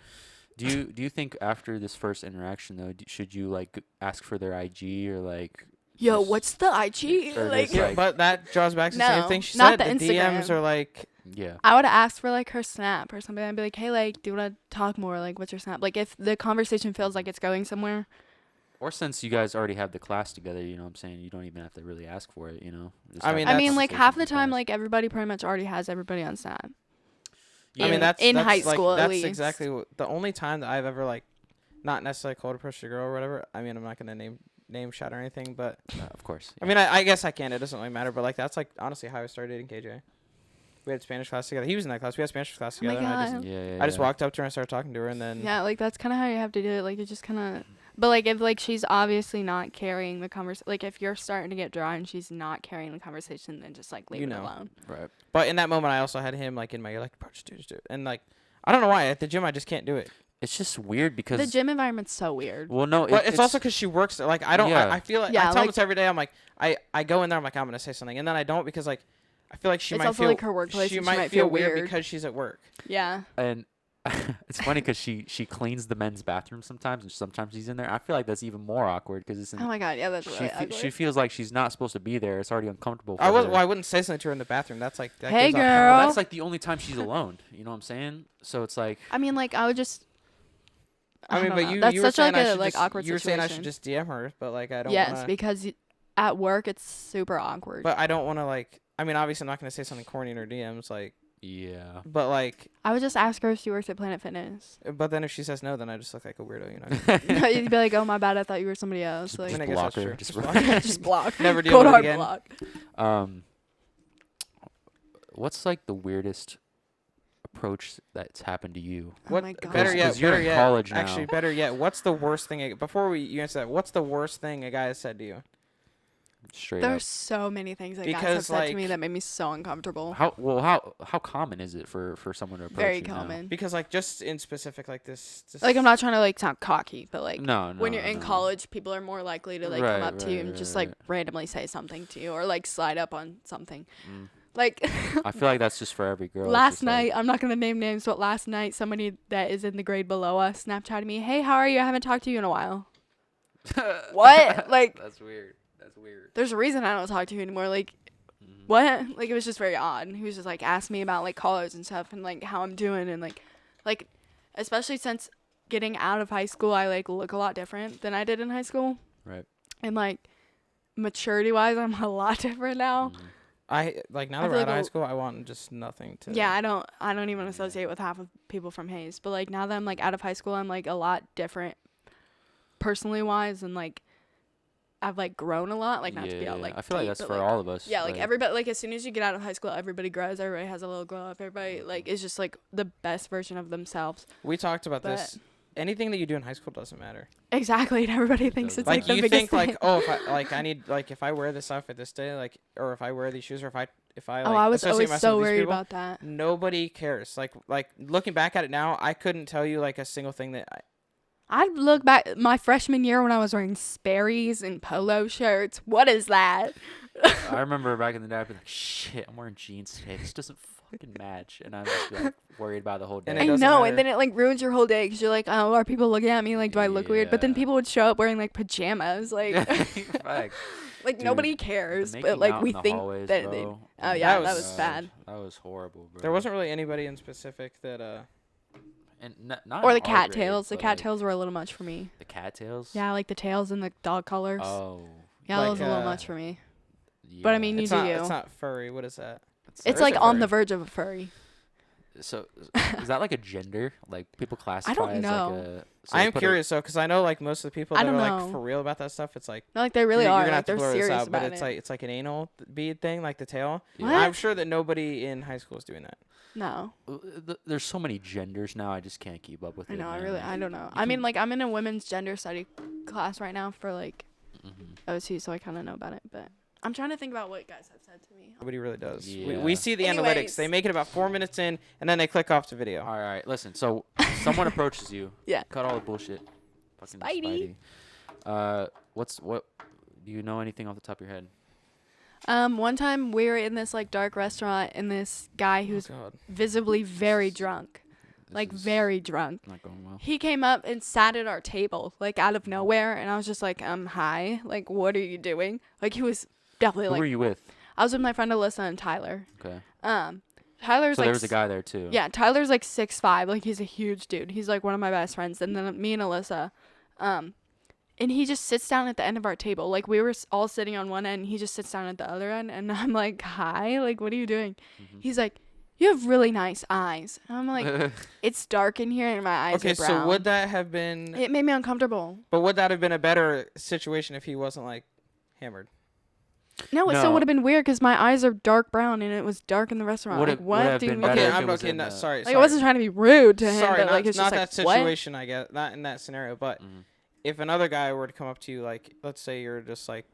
Do you think after this first interaction though, should you like ask for their IG or like? Yo, what's the IG? Or Like, just, like, but that draws back to the same thing she not said. the The DMs Instagram. are like. Yeah. I would ask for like her snap or something. I'd be like, hey, like, do you want to talk more? Like, what's your snap? Like, if the conversation feels like it's going somewhere. Or since you guys already have the class together, you know what I'm saying? You don't even have to really ask for it, you know? Just I have mean, the I mean, like conversation half the with time, class. like everybody pretty much already has everybody on snap. I mean, that's in high like, school at that's least. exactly the only time that I've ever like, not necessarily called a person a girl or whatever. I mean, I'm not gonna name shout or anything, but of course. I mean, I guess I can. It doesn't really matter. But like, that's like honestly how I started dating KJ. We had Spanish class together. He was in that class. We had Spanish class Oh my together. And God. I just walked up to her and started talking to her, and then Yeah, like that's kind of how you have to do it. Like it just kind of. But like if like she's obviously not carrying the conversation, like if you're starting to get dry and she's not carrying the conversation, then just like leave it alone. Right. But in that moment, I also had him like in my ear, like, bro, just do it. And like, I don't know why at the gym I just can't do it. It's just weird because The gym environment's so weird. well, no, But it's also because she works there. Like I don't. Yeah. I feel like Yeah, I tell like- this every day. I'm like I go in there. I'm like I'm gonna say something, and then I don't because like I feel like she It's might also, feel like, her workplace She and she might might feel feel weird weird. because she's at work. Yeah. and it's funny because she cleans the men's bathroom sometimes, and sometimes she's in there. I feel like that's even more awkward because it's in. Oh my god, yeah, that's really ugly. she feels like she's not supposed to be there. It's already uncomfortable. For I was her. well, I wouldn't say something to her in the bathroom. That's like that Hey, gives off girl. Well, kind that's like the only time she's alone. You know what I'm saying? So it's like. I mean, like I would just. I mean, don't but know. you That's you were such saying like I a should like just, awkward you were saying situation. I should just DM her, but like I don't. Yes, wanna, because at work it's super awkward. But I don't want to like. I mean, obviously, I'm not gonna say something corny in her DMs, like. Yeah. But like. I would just ask her if she works at Planet Fitness. But then if she says no, then I just look like a weirdo, you know. You'd be like, "Oh my bad, I thought you were somebody else." Just Like, I mean, I guess block that's her. true. Just Just block block. her. just block. Never deal Cold with it hard again. block. What's like the weirdest approach that's happened to you? What Oh my God. better yet? 'Cause you're Better in yet. college now. Actually, better yet. What's the worst thing? Before you answer that, what's the worst thing a guy has said to you? Straight There's up. so many things that guys have Because, said to me like- that made me so uncomfortable. How common is it for someone to approach Very you now? common. Because like just in specific, like this. Like I'm not trying to like sound cocky, but like No, when you're in no. college, people are more likely to like Right, come up to you and right, just right, like randomly say something to you or like slide up on something. Mm. Like I feel like that's just for every girl. It's last just like- night, I'm not gonna name names, but last night somebody that is in the grade below us Snapchatted me, "Hey, how are you? I haven't talked to you in a while." What? Like That's weird. That's weird. there's a reason I don't talk to you anymore. Like Mhm. what? Like it was just very odd. He was just like asking me about like college and stuff and like how I'm doing and like especially since getting out of high school, I like look a lot different than I did in high school. Right. And like maturity wise, I'm a lot different now. Mhm. I like now I that feel we're like out of high a- school, I want just nothing to. Yeah, I don't even associate with half of people from Hayes. But like now that I'm like out of high school, I'm like a lot different personally wise and like I've like grown a lot. Like not to be all Yeah, like I feel like deep, that's but, for like, all of us. yeah, like everybody, like as soon as you get out of high school, everybody grows. Everybody has a little glow up. Everybody like is just like the best version of themselves. We talked about But- this. Anything that you do in high school doesn't matter. Exactly, and everybody thinks it's doesn't. like, Like the you biggest think thing. like, oh, if I like I need like if I wear this outfit this day, like or if I wear these shoes or if I like I was associate always myself so with these worried people, about that. nobody cares. Like looking back at it now, I couldn't tell you like a single thing that I'd look back my freshman year when I was wearing Sperry's and polo shirts. What is that? I remember back in the day, I'd be like, "Shit, I'm wearing jeans today. This doesn't fucking match," and I'd just be like worried about the whole day. And I it know, doesn't and matter. then it like ruins your whole day because you're like, oh, are people looking at me? Like, do I look weird? But then Yeah. people would show up wearing like pajamas, like, Facts. like Dude, nobody The cares, making but like out we in the think hallways, that. bro. They, Oh oh my yeah, That that was was bad. That was horrible, bro. there wasn't really anybody in specific that And not or in the our grade, cattails. The but, cattails were a little much for me. The cattails? Yeah, like the tails and the dog colors. Oh. Yeah, Like, that was a little much for me. Yeah. But I mean, It's you do not. you. It's not furry. What is that? It's Or like is it on furry? the verge of a furry. So is that like a gender? Like people classify don't as know. like a... I am curious though, because I know like most of the people I that are don't like know. for real about that stuff. It's like No, like they really you're are. gonna have Like to they're blur this serious out, about but it's it. like it's like an anal bead thing, like the tail. Yeah. What? I'm sure that nobody in high school is doing that. No, There's so many genders now. I just can't keep up with I it. know. man. I don't know. You I mean, can- like I'm in a women's gender study class right now for like Mhm. OC, so I kind of know about it. But I'm trying to think about what guys have said to me. Nobody really does. Yeah. We see the Anyways. analytics. They make it about 4 minutes in, and then they click off the video. All right, listen. So someone approaches you. Yeah. Cut all the bullshit. Fucking Spidey. What? Do you know anything off the top of your head? One time we were in this like dark restaurant, and this guy who's Oh, God. visibly very drunk, This like is very drunk. not going well. He came up and sat at our table, like out of nowhere, and I was just like, hi, like, what are you doing? Like, he was definitely Who like, were you with? I was with my friend Alyssa and Tyler. Okay. Tyler's So like, there was a guy there too. yeah, Tyler's like 6'5", like he's a huge dude. He's like one of my best friends, and then me and Alyssa, and he just sits down at the end of our table. Like we were all sitting on one end, and he just sits down at the other end, and I'm like, hi, like, what are you doing? Mhm. He's like, you have really nice eyes. And I'm like, it's dark in here, and my eyes Okay, are brown. so would that have been? It made me uncomfortable. But would that have been a better situation if he wasn't like hammered? No, it No. still would have been weird because my eyes are dark brown and it was dark in the restaurant. Would Like, have- what would have do you been mean? better Okay, if I'm it was okay. in No, the- sorry. Like, I wasn't trying to be rude to him, Sorry, but not, like it's not just that like, what? situation. I guess not in that scenario, but Mhm. if another guy were to come up to you, like let's say you're just like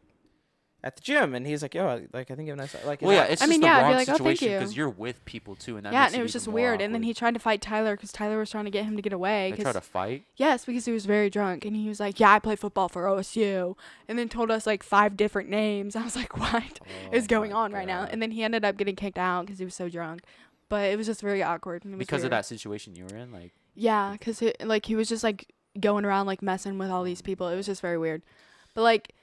at the gym, and he's like, "Yo, like I think you have a nice like." is Well, yeah, that- it's I just mean, the yeah, I'd be wrong like, "Oh, thank situation you." because you're with people too, and that Yeah, makes and it was even just more weird. And then awkward. he tried to fight Tyler because Tyler was trying to get him to get away. They try to fight. Yes, because he was very drunk, and he was like, "Yeah, I play football for OSU," and then told us like 5 different names. I was like, "What is going Oh my on right now?" God. And then he ended up getting kicked out because he was so drunk. But it was just very awkward. And it was Because of weird. that situation you were in, like Yeah, because like he was just like going around like messing with all these people. It was just very weird. But like,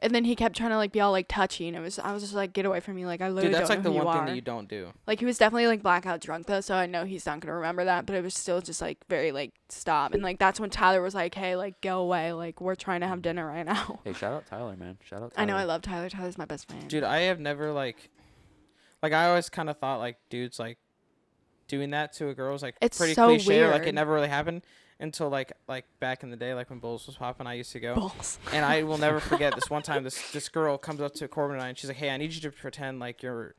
and then he kept trying to like be all like touchy, and I was just like, get away from me. Like I literally Dude, that's don't like know the who one you thing are. that you don't do. Like he was definitely like blackout drunk though, so I know he's not gonna remember that. But it was still just like very like stop, and like that's when Tyler was like, hey, like go away, like we're trying to have dinner right now. hey, shout out Tyler, man. Shout out. I know I Tyler. love Tyler. Tyler's my best friend. Dude, I have never like I always kind of thought like dudes like doing that to a girl was like It's pretty so cliche. Or, like it weird. never really happened until like back in the day, like when Bulls was popping. I used to go. Balls. And I will never forget this one time. This girl comes up to Corbin and I, and she's like, "Hey, I need you to pretend like you're."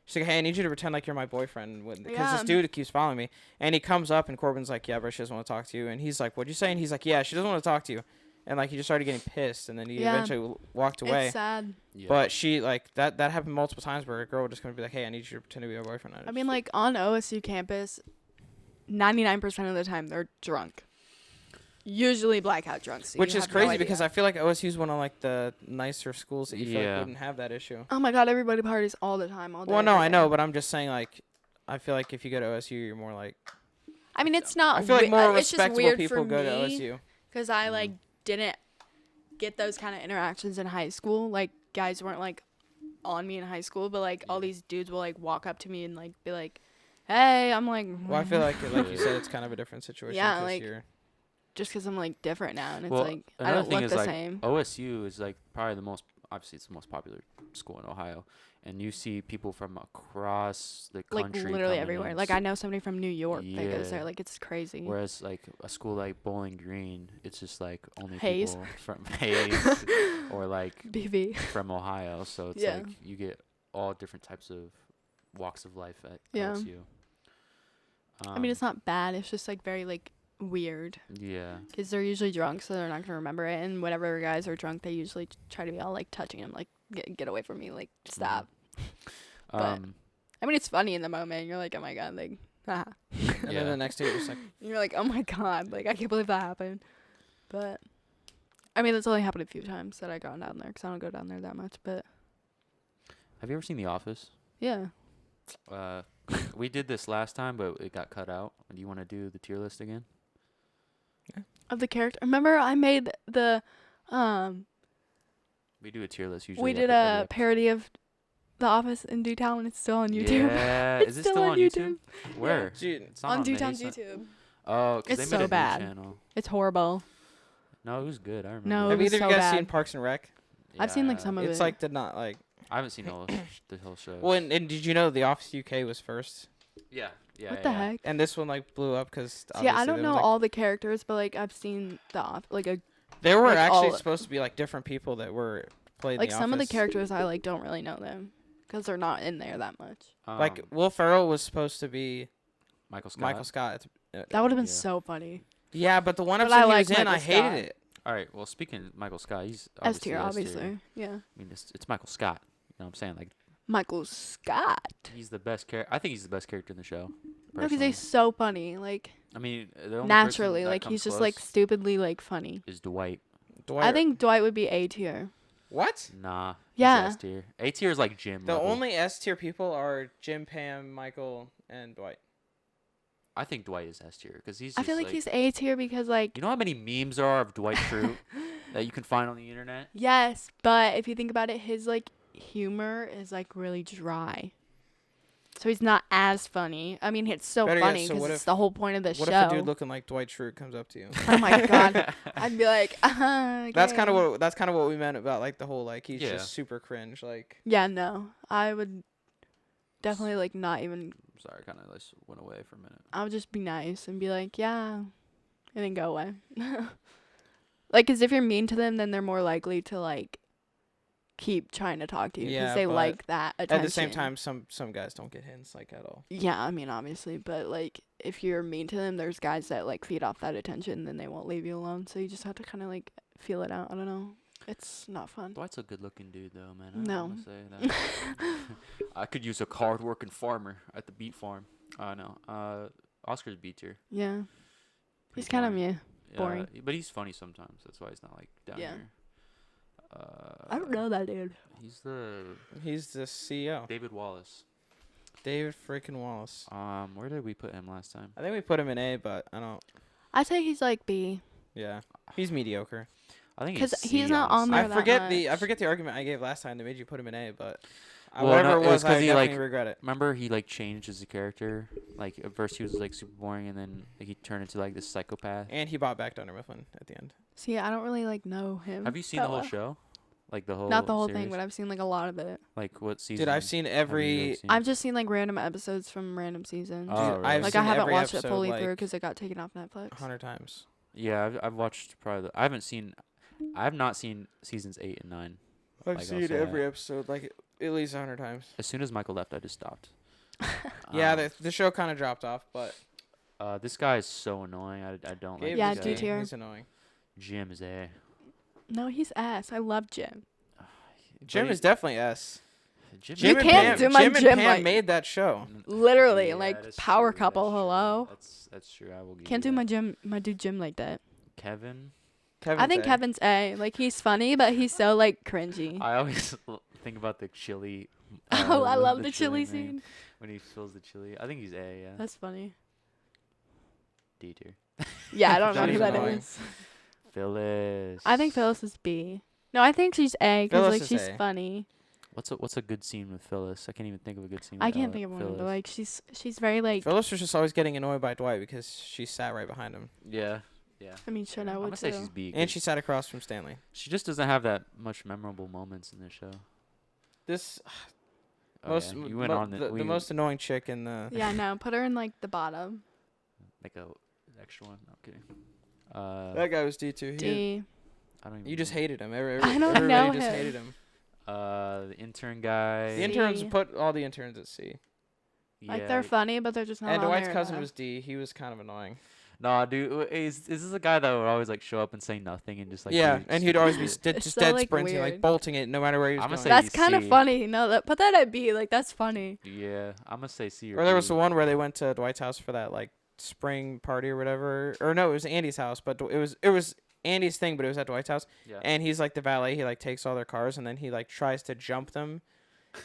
She's like, "Hey, I need you to pretend like you're my boyfriend," because Yeah. this dude keeps following me. And he comes up and Corbin's like, "Yeah, bro, she doesn't want to talk to you." And he's like, "What'd you say?" And he's like, "Yeah, she doesn't want to talk to you." And like he just started getting pissed, and then he Yeah. eventually walked away. It's sad. Yeah. But she like that happened multiple times where a girl would just come and be like, "Hey, I need you to pretend to be my boyfriend." I mean, like on OSU campus, 99% of the time they're drunk. Usually blackout drunk. So which you is have no crazy idea. because I feel like OSU is one of like the nicer schools that you feel Yeah. like wouldn't have that issue. Oh my god, everybody parties all the time, all day. Well, no, every I day. know, but I'm just saying like, I feel like if you go to OSU, you're more like. I mean, it's not. I feel like more it's just respectable weird people for go to me, OSU. because I like didn't get those kind of interactions in high school. Like guys weren't like on me in high school, but like all these dudes will like walk up to me and like be like, "Hey," I'm like, Well, I feel like you said, it's kind of a different situation. Yeah, 'cause like, you're. just because I'm like different now, and it's Well, like I another don't thing look is the like same. OSU is like probably the most obviously it's the most popular school in Ohio, and you see people from across the Like country literally coming everywhere. in. Like I know somebody from New York that goes there. Yeah. Like it's crazy. Whereas like a school like Bowling Green, it's just like only Hayes. people from Hayes or like BV. from Ohio. So it's Yeah. like you get all different types of walks of life at Yeah. LSU. I mean, it's not bad. It's just like very like weird. Yeah. Because they're usually drunk, so they're not gonna remember it. And whenever guys are drunk, they usually try to be all like touching him, like get away from me, like stop. But- Um, I mean, it's funny in the moment. You're like, oh my god, like, ah. And Yeah. then the next day you're just like, You're like, oh my god, like I can't believe that happened. But I mean, that's only happened a few times that I gone down there, because I don't go down there that much. But have you ever seen The Office? yeah, We did this last time, but it got cut out. Do you want to do the tier list again? of the character. Remember, I made the We do a tier list usually. we did a parody of The Office in D-Town, and it's still on YouTube. Yeah, It's is it still still on on YouTube? Where? dude, It's not on the D-Town's Hayes- YouTube. Oh, because It's they made so a bad. new channel. It's horrible. No, it was good. I remember. No, Have it was either of you so guys bad. seen Parks and Rec? I've seen like Yeah. some of It's it. like I haven't seen the whole show. Well, and did you know The Office UK was first? Yeah. Yeah. What the heck? And this one like blew up because See, I don't know all the characters, but like I've seen there were like, actually all- supposed to be like different people that were played like in The some of the Office. characters I like don't really know them because they're not in there that much. Like Will Ferrell was supposed to be Michael Scott. Michael Scott. That would have been Yeah. so funny. Yeah, but the one But episode I he like was in, Michael I hated Scott. it. All right. Well, speaking of Michael Scott, he's S tier, S obviously. Yeah. I mean, it's Michael Scott. You know what I'm saying? Like, Michael Scott. he's the best character. I think he's the best character in the show. No, because personally. he's so funny. Like I mean, the only naturally, person that like comes he's just close like stupidly like funny. is Dwight. Dwight. I think Dwight would be A tier. What? Nah. Yeah. He's S tier. A tier is like Jim. The level. only S tier people are Jim, Pam, Michael, and Dwight. I think Dwight is S tier because he's. I Just feel like he's A tier because like You know how many memes there are of Dwight Schrute that you can find on the internet? yes, but if you think about it, his like humor is like really dry. So he's not as funny. I mean, it's still Better yet, funny so because what it's if- the whole point of the What show. if a dude looking like Dwight Schrute comes up to you? Oh my god, I'd be like, That's kind okay. of what we meant about like the whole like he's Yeah. just super cringe like. Yeah, no, I would definitely like not even. Sorry, kind of like went away for a minute. I would just be nice and be like, yeah, and then go away. Like, cause if you're mean to them, then they're more likely to like keep trying to talk to you because Yeah, they but like that attention. At the same time, some guys don't get hints like at all. Yeah, I mean, obviously, but like if you're mean to them, there's guys that like feed off that attention, then they won't leave you alone. So you just have to kind of like feel it out. I don't know. It's not fun. Dwight's a good-looking dude, though, man. No. I'm gonna say that. I could use a hard-working farmer at the beet farm. I know. Oscar's B tier. Yeah, Pretty he's kind of boring. boring. But he's funny sometimes. That's why he's not like down Yeah. here. I don't know that dude. He's the He's the CEO, David Wallace. David freaking Wallace. Where did we put him last time? I think we put him in A, but I don't. I say he's like B. Yeah, he's mediocre. I think 'Cause he's he's C, not on honestly. there I that forget the argument I gave last time that made you put him in A, but Well, whatever no, it it was was, 'cause I he, definitely like, regret it. Remember, he like changed as a character. Like at first he was like super boring, and then like, he turned into like this psychopath. And he bought back Dunder Mifflin at the end. See, I don't really like know him. Have you seen that the whole well. show? Like the whole Not the whole series? thing, but I've seen like a lot of it. Like what season? Dude, I've seen have you, like, every. seen? I've just seen like random episodes from random seasons. Oh, Dude, really? I've Like seen I haven't every watched it episode, fully like, through because it got taken off Netflix. 100 times. Yeah, I've watched probably. I have not seen seasons 8 and 9. I've Like, I'll seen say every that. episode like at least 100 times. As soon as Michael left, I just stopped. Yeah, the show kind of dropped off, but This guy is so annoying. I don't like. Gabe Yeah, is this D guy. tier. He's annoying. Jim is A. No, he's ass. I love Jim. Jim But is definitely S. Jim You and can't Pam, do my Jim and Jim Pam like- made that show. Literally, Yeah, like that's power true, couple. that's true. Hello. That's true. I will give Can't you do that. my dude Jim like that. Kevin. I think Kevin's A. Like he's funny, but he's so like cringy. I always think about the chili. Oh, I love the chili chili meme scene. when he fills the chili. I think he's A. Yeah. That's funny. D tier. Yeah, I don't know Johnny's who that annoying. is. Phyllis. I think Phyllis is B. No, I think she's A because Phyllis like is she's A. funny. What's a good scene with Phyllis? I can't even think of a good scene. I with can't think of one, Phyllis. but like she's very like. Phyllis was just always getting annoyed by Dwight because she sat right behind him, Yeah. Yeah. I mean, shit, I I'm would gonna say too. she's B. and 'cause she sat across from Stanley. she just doesn't have that much memorable moments in this show. This Oh, most yeah. You went mo- on the we- most annoying chick in the. Yeah, no, put her in like the bottom. like a extra one. No, I'm kidding. That guy was D2. D. I don't even. You just know. hated him. I don't Everybody know just him. hated him. The intern guy. The interns C. put all the interns at C. Like they're funny, but they're just not. And on Dwight's there cousin enough. was D. He was kind of annoying. Nah, dude, is this a guy that would always like show up and say nothing and just like yeah, do and he'd stupid always be shit? It's just so, dead like, sprinting, like weird. bolting it no matter where he was I'ma going. say That's kind of C. funny. No, put that at B. Like that's funny. Yeah, I'm gonna say C or Or there was D. the one where they went to Dwight's house for that like spring party or whatever. Or no, it was Andy's house, but it was Andy's thing, but it was at Dwight's house. Yeah. And he's like the valet. He like takes all their cars and then he like tries to jump them,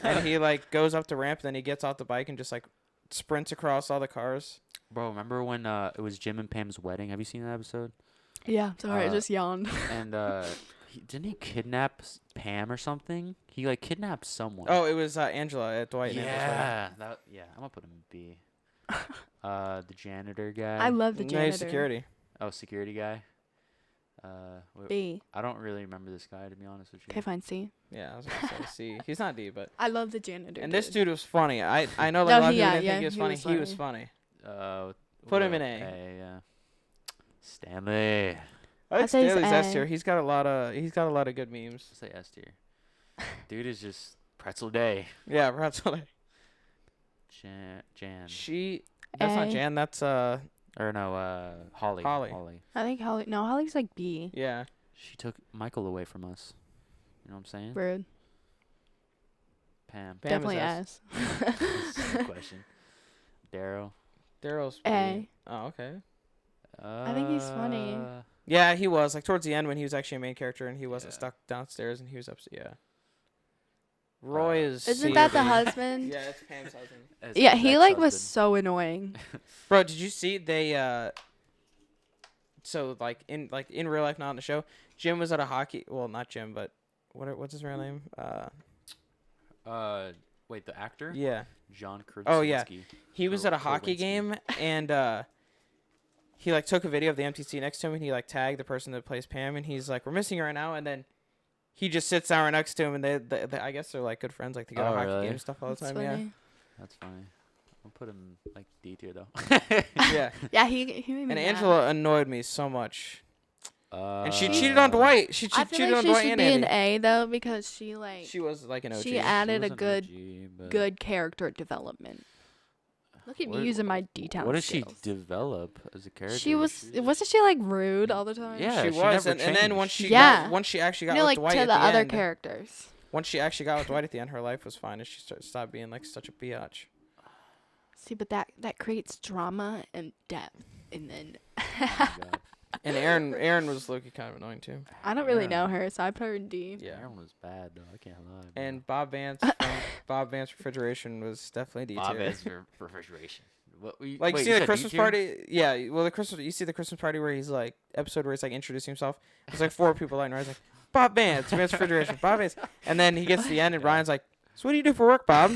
and he like goes up the ramp. Then he gets off the bike and just like sprints across all the cars. Bro, remember when it was Jim and Pam's wedding? Have you seen that episode? Yeah. Sorry, I Uh, just yawned. And didn't he kidnap Pam or something? He like kidnapped someone. Oh, it was Angela at Dwight and Angela's wedding. yeah. I'm gonna put him in B. The janitor guy. I love the No, janitor. he's security. Oh, security guy. B. I don't really remember this guy, to be honest with you. Okay, fine. C. Yeah, I was gonna say C. He's not D, but. I love the janitor. And this dude was funny. I know like, a No, lot of he- people yeah, didn't think he was he funny. was He was funny. Put him in A. A, yeah. Stanley. I think say he's Stanley's S A. tier. He's got a lot of good memes. Say S tier. Dude is just pretzel day. Yeah, that's what Jan. She. That's not A. Jan. That's Or no, Holly. Holly. I think Holly. No, Holly's like B. Yeah. She took Michael away from us. You know what I'm saying? Rude. Pam. Pam Definitely is S. S. Good question. Daryl. Daryl's A. Oh, okay. I think he's funny. Yeah, he was like towards the end when he was actually a main character and he wasn't Yeah. stuck downstairs and he was upset. Yeah. Roy is. Isn't C that or the D. husband? Yeah, it's Pam's husband. As Yeah, his he like was ex-husband. so annoying. Bro, did you see they so like in real life, not in the show, Jim was at a hockey, well, not Jim, but what's his real name? Wait, the actor? Yeah. John Krasinski. Oh, yeah. He was at a hockey Kowalski. game and he like took a video of the empty seat next to him and he like tagged the person that plays Pam and he's like, "We're missing her right now," and then he just sits down right next to him and they I guess they're like good friends, like they go to Oh, hockey really? games and stuff all the That's time. funny. That's funny. I'll put him like D tier though. Yeah. Yeah, he made me And mad. Angela annoyed me so much. And she cheated Uh, on Dwight. She I feel cheated like on she Dwight should and be an Andy. A though because she like She was like an OG. she added a was an good OG, but good character development. Look at me What- using my D-town What did she skills. develop as a character? She wasn't she like rude all the time? Yeah, she she was, never and then once changed. she Yeah. got, once she actually got You know, with like Dwight to at the the other end, characters. once she actually got with Dwight at the end, her life was fine, and she stopped being like such a biatch. See, but that creates drama and depth, and then Oh my God. And Aaron was Loki kind of annoying too. I don't really Yeah. know her, so I put her in D. Yeah. Aaron was bad though. I can't lie. bro. And Bob Vance from Bob Vance Refrigeration was definitely D Bob tier. is for refrigeration. What we Like wait, you see you the said Christmas D tier? party? Yeah, well you see the Christmas party where he's like episode where he's like introducing himself. There's like 4 people like, he's like Bob Vance, Vance Refrigeration, Bob Vance, and then he gets to the end and Yeah. Ryan's like, "So what do you do for work, Bob?"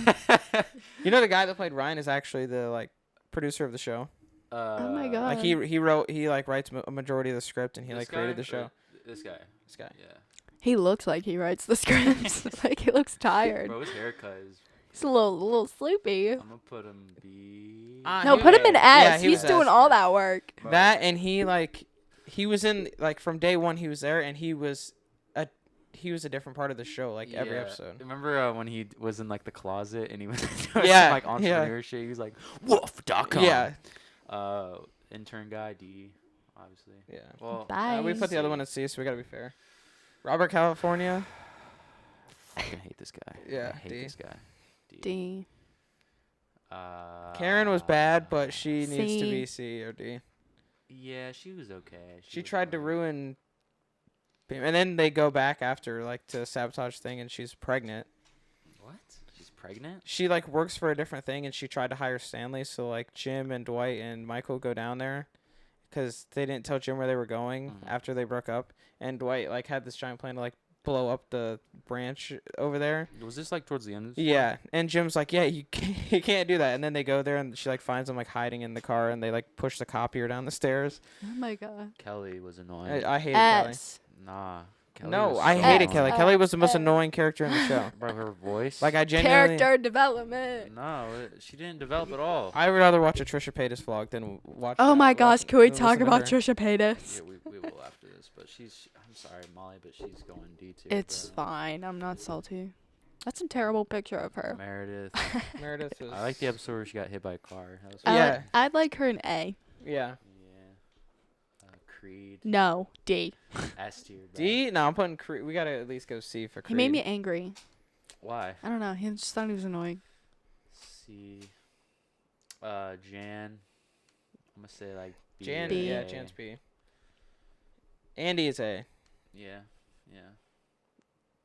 You know the guy that played Ryan is actually the like producer of the show. Oh my God. Like he like writes a majority of the script and he This like created guy the show. or This guy. This guy. Yeah. He looks like he writes the scripts. Like he looks tired. Bro, his haircut is. He's a little sloopy. I'm gonna put him B. No, put him in S. Yeah, he He's was doing S. all that work. Bro. That and he was in like from day one he was there and he was a different part of the show like every Yeah. episode. Remember when he was in like the closet and he was doing Yeah, some, like yeah. entrepreneur shit? He was like wolf.com. Yeah. Intern guy D, obviously. Yeah. Well, Bye. We put the other one in C, so we gotta be fair. Robert California. I fucking hate this guy. Yeah, I hate D. this guy. D. Karen was bad, but she needs to C. be C or D. Yeah, she was okay. She was tried to alright. ruin, and then they go back after like to sabotage thing, and she's pregnant. What? She's pregnant? She like works for a different thing, and she tried to hire Stanley. So like Jim and Dwight and Michael go down there, because they didn't tell Jim where they were going Mhm. after they broke up, and Dwight like had this giant plan to like blow up the branch over there. Was this like towards the end of this? Yeah, and Jim's like, yeah, you can't do that. And then they go there, and she like finds them like hiding in the car, and they like push the copier down the stairs. Oh my God. Kelly was annoying. I hated Kelly. S. Nah. Kelly No, was I so hated S. Kelly. annoying. Kelly was the most S. annoying character in the show. Bro, her voice. Like I genuinely, Character development. No, she didn't develop at all. I would rather watch a Trisha Paytas vlog than watch. Oh my watch- gosh, can we than talk listen to about her. Trisha Paytas? Yeah, we will after this, but I'm sorry, Molly, but she's going D tier. It's bro. fine. I'm not salty. That's a terrible picture of her. Meredith. Meredith was. I like the episode where she got hit by a car. That was Yeah. I'd like her an A. Yeah. Yeah. Creed. No, D. S tier. bro. D. No, I'm putting Creed. We gotta at least go C for Creed. He made me angry. Why? I don't know. He just thought he was annoying. C. Jan. I'm gonna say like B. Jan. or B. Yeah, A. Jan's B. Andy is A. Yeah. Yeah.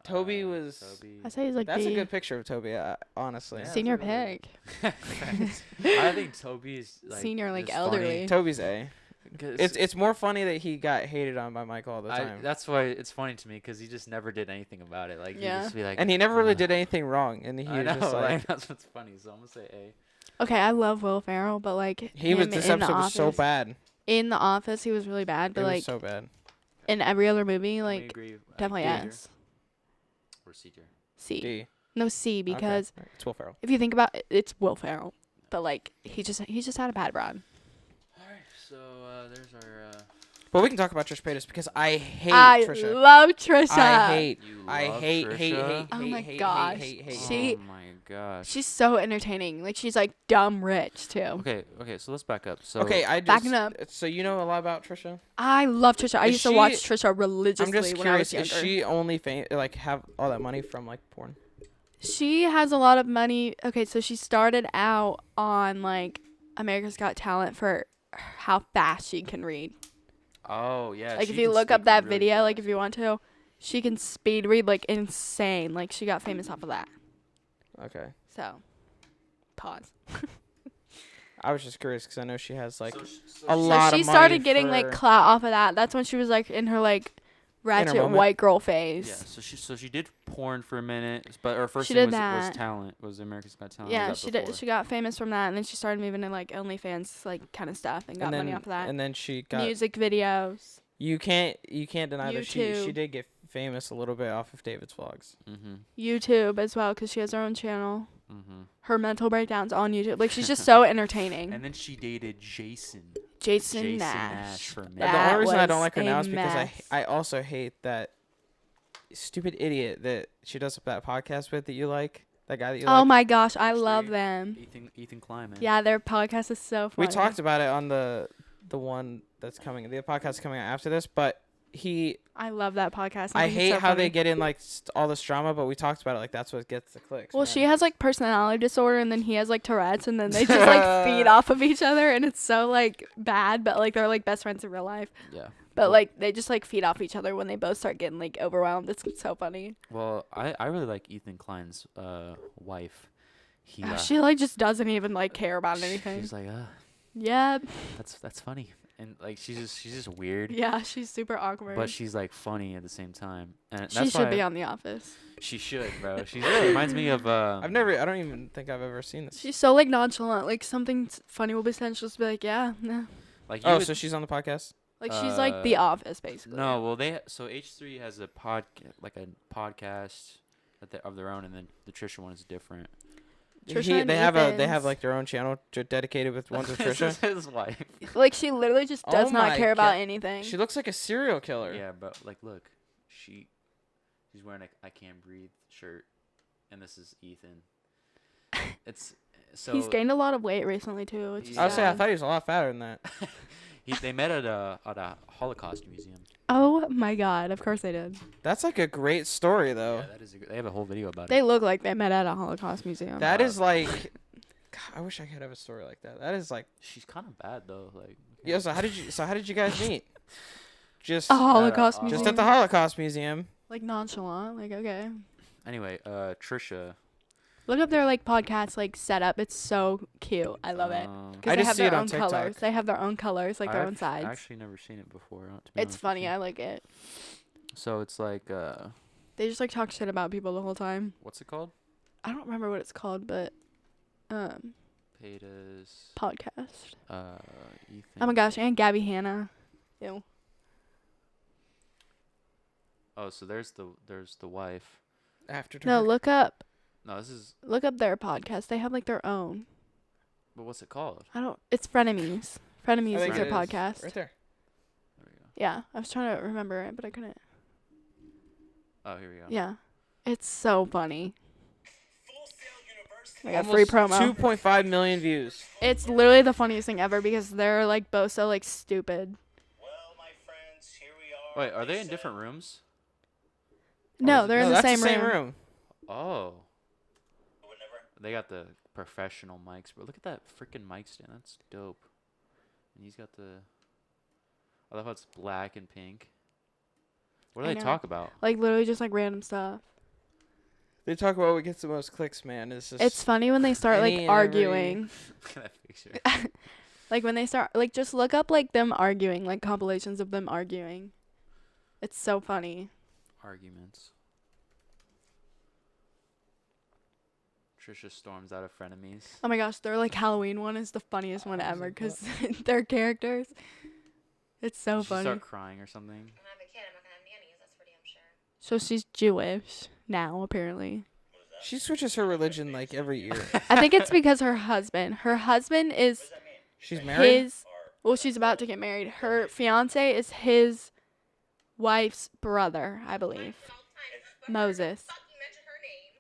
Toby was. Toby. I say he's like That's B. a good picture of Toby. Honestly. Yeah. Senior that's a really pig. I think Toby's like Senior, like, just elderly. funny Toby's A. 'cause It's more funny that he got hated on by Michael all the time. that's why it's funny to me because he just never did anything about it. Like Yeah. he just be like, And he never really "Ugh." did anything wrong, and he I was just know, like, like that's what's funny. So I'm gonna say A. Okay, I love Will Ferrell, but like This episode was so bad. In The Office, he was really bad, but it like was so bad. in every other movie, like agree. definitely S. Or C tier. C. D. No, C, because It's Will Ferrell. if you think about it, it's Will Ferrell, but like he just had a bad run. All right, so there's our. But we can talk about Trisha Paytas because I hate Trisha. I love Trisha. I hate. Oh my gosh. Oh my gosh. She's so entertaining. Like she's like dumb rich too. Okay, so let's back up. So backing up. So you know a lot about Trisha? I love Trisha. I used to watch Trisha religiously I'm just when I was curious. younger. Is she only have all that money from like porn? She has a lot of money. Okay, so she started out on like America's Got Talent for how fast she can read. Oh yeah. Like if you look up that video, fast. Like if you want to, she can speed read like insane. Like she got famous off of that. Okay. So, pause. I was just curious because I know she has like a lot of money. So she started getting like clout off of that. That's when she was like in her like ratchet white girl phase. Yeah. So she did porn for a minute, but her first thing was talent. Was America's Got Talent. Yeah, she did. She got famous from that, and then she started moving to like OnlyFans like kind of stuff and got money off of that. And then she got music videos. You can't deny that she did get famous a little bit off of David's vlogs. Mm-hmm. YouTube as well, because she has her own channel. Mm-hmm. Her mental breakdowns on YouTube. Like she's just so entertaining. And then she dated Jason Nash for a minute. The only reason I don't like her now is because I also hate that stupid idiot that she does that podcast with that you like. That guy that you like. Oh my gosh, I love them. Ethan Kleiman. Yeah, their podcast is so funny. We talked about it on the one that's coming. The podcast coming out after this, but I love that podcast. I hate how they get in like all this drama, but we talked about it like that's what gets the clicks. Well, man. she has like personality disorder, and then he has like Tourette's, and then they just like feed off of each other, and it's so like bad, but like they're like best friends in real life. Yeah. But like they just like feed off each other when they both start getting like overwhelmed. It's so funny. Well, I really like Ethan Klein's wife. She like just doesn't even like care about anything. She's like, yeah. That's funny. And like she's just weird. Yeah, she's super awkward. But she's like funny at the same time. And she should be on The Office. She should, bro. She reminds me of I don't even think I've ever seen this. She's so like nonchalant. Like something funny will be said, she'll just be like, yeah, nah. Like so she's on the podcast? Like she's like The Office basically. No, well H3 has a podcast of their own, and then the Trisha one is different. They have like their own channel dedicated with ones with Trisha. This is his wife. Like she literally just does not care about anything. She looks like a serial killer. Yeah, but like look, she's wearing a I Can't Breathe shirt, and this is Ethan. It's so he's gained a lot of weight recently too. I was saying I thought he was a lot fatter than that. They met at a Holocaust museum. Oh my God! Of course they did. That's like a great story, though. Yeah, that is. They have a whole video about it. They look like they met at a Holocaust museum. That is like, God, I wish I could have a story like that. That is like. She's kind of bad though. Like. Yeah. So how did you guys meet? Just a Holocaust museum. Just at the Holocaust museum. Like nonchalant. Like okay. Anyway, Trisha. Look up their like podcast like setup. It's so cute. I love it. I just see it on TikTok. colors. They have their own colors, like their own sides. I've actually never seen it before. It's funny. I like it. So it's like they just like talk shit about people the whole time. What's it called? I don't remember what it's called, but Paytas podcast. Ethan. Oh my gosh, and Gabby Hanna. Ew. Oh, so there's the wife. After No, look up. No, this is. Look up their podcast. They have like their own. But what's it called? It's Frenemies. Frenemies is their it podcast. Right there. There we go. Yeah, I was trying to remember it, but I couldn't. Oh, here we go. Yeah, it's so funny. I got Almost free promo. 2.5 million views. It's literally the funniest thing ever because they're like both so like stupid. Well, my friends, here we are. Wait, are they in different rooms? No, they're in the that's same room. Oh. They got the professional mics, bro. Look at that freaking mic stand. That's dope. And he's got the. I love how it's black and pink. What do they talk about? Like literally just like random stuff. They talk about what gets the most clicks, man. It's funny when they start like arguing. Look at that picture. Like when they start like just look up like them arguing, like compilations of them arguing. It's so funny. Arguments. Trisha storms out of frenemies. Oh my gosh, their like Halloween one is the funniest one ever because their characters. It's so Did she funny. start crying or something? I'm gonna have a kid. I'm not gonna have nannies. That's for damn sure. So she's Jewish now, apparently. She switches her religion like every year. I think it's because her husband is She's married. She's about to get married. Her fiance is his wife's brother, I believe. Moses. Fuck, you mentioned her name.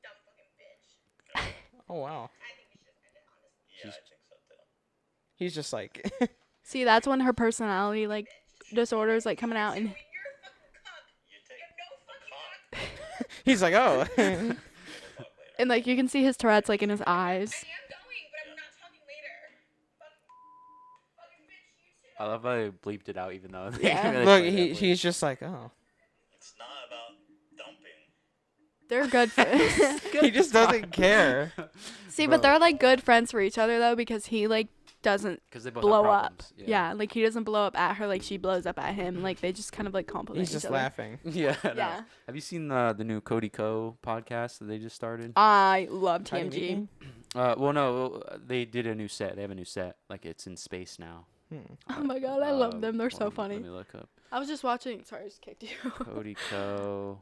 Dumb fucking bitch. Oh wow. I think we should just end it on this. Yeah, I think so too. He's just like. See, that's when her personality like disorders like coming out, and You're a fucking cuck. You take You have no fucking cuck. He's like, oh. and like you can see his Tourette's like in his eyes. I am going, but I'm not talking later. Fucking bitch, you too. I love how they bleeped it out, even though. Yeah. They Look, played that bleep. he's just like, oh. It's not about dumping. They're good friends. He just doesn't care. See, but they're like good friends for each other though, because he like doesn't 'Cause they both blow have up. problems. Yeah, like he doesn't blow up at her like she blows up at him. Like they just kind of like compliment He's each just other. laughing. Yeah. no. Yeah. Have you seen the new Cody Ko podcast that they just started? I love Tiny TMG. Meeting? Well, no, they did a new set. They have a new set. Like it's in space now. Oh my god, I love them. They're so Let funny. me look up I was just watching. Sorry, I just kicked you. Cody Ko.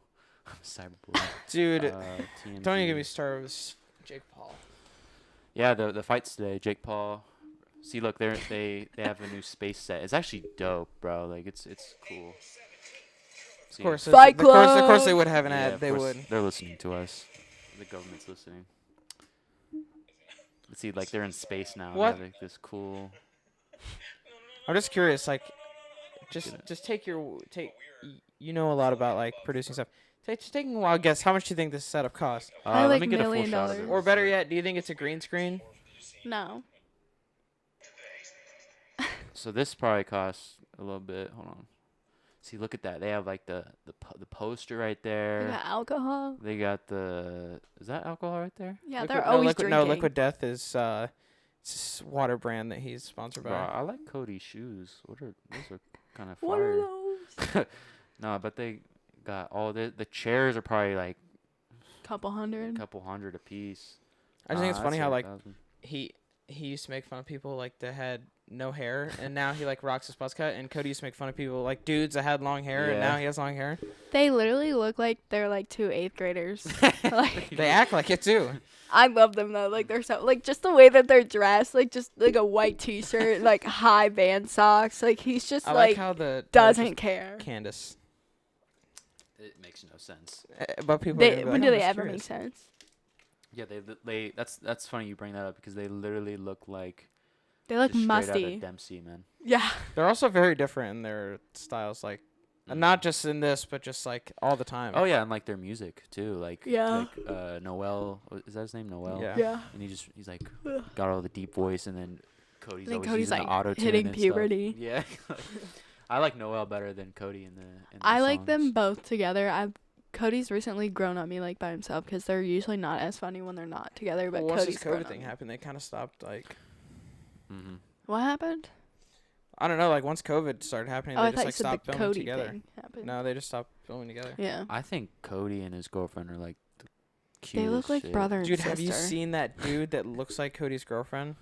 Cyberboy. Dude, TMG. don't even get me started with Jake Paul. Yeah, the fights today. Jake Paul. See, look, they have a new space set. It's actually dope, bro. Like it's cool. Of course, Fight of course Club! they would have an Yeah, ad. of They course, would. They're listening to us. The government's listening. See, like they're in space now. They What? have, like, this cool. I'm just curious, like, just take. You know a lot about like producing stuff. Just taking a wild guess. How much do you think this setup costs? Probably, Let like, me get a full $1 shot of million. it. Or better yet, do you think it's a green screen? No. So this probably costs a little bit. Hold on. See, look at that. They have like the poster right They there. got alcohol. They got the. Is that alcohol right there? Yeah, they're always drinking. No, Liquid Death is it's this water brand that he's sponsored by. Bro, I like Cody's shoes. Those are kind of What are fire. those? No, but they got all the chairs are probably like Couple a hundred. couple hundred a piece. I just think it's funny how like 1,000. he used to make fun of people like that had no hair, and now he like rocks his buzz cut. And Cody used to make fun of people like dudes that had long hair, and Yeah. now he has long hair. They literally look like they're like two 8th graders. Like They act like it too. I love them though. Like they're so like just the way that they're dressed, like just like a white T-shirt, like high band socks. Like he's just I like like how the doesn't care. Candace. It makes no sense. But people. are gonna be When like, do "I'm they just ever make curious." sense? Yeah, they that's funny you bring that up because they literally look like They look just straight out musty. of Dempsey, man. Yeah. They're also very different in their styles, like not just in this, but just like all the time. Oh yeah, and like their music too. Like Yeah. like Noel, is that his name? Noel. Yeah. Yeah. And he's like got all the deep voice, and then Cody's Then always Cody's, using like, the auto-tune hitting and puberty. Stuff. Yeah. I like Noel better than Cody in the. I like them songs. both together. Cody's recently grown on me like by himself because they're usually not as funny when they're not together. But Well, once Cody's this grown COVID on thing me. happened, they kind of stopped. Like Mhm. What happened? I don't know. Like once COVID started happening, Oh, they I just thought you like said stopped the filming Cody together. thing happened. No, they just stopped filming together. Yeah. I think Cody and his girlfriend are like the cutest. They look like shit. brother and Dude, sister. have you seen that dude that looks like Cody's girlfriend?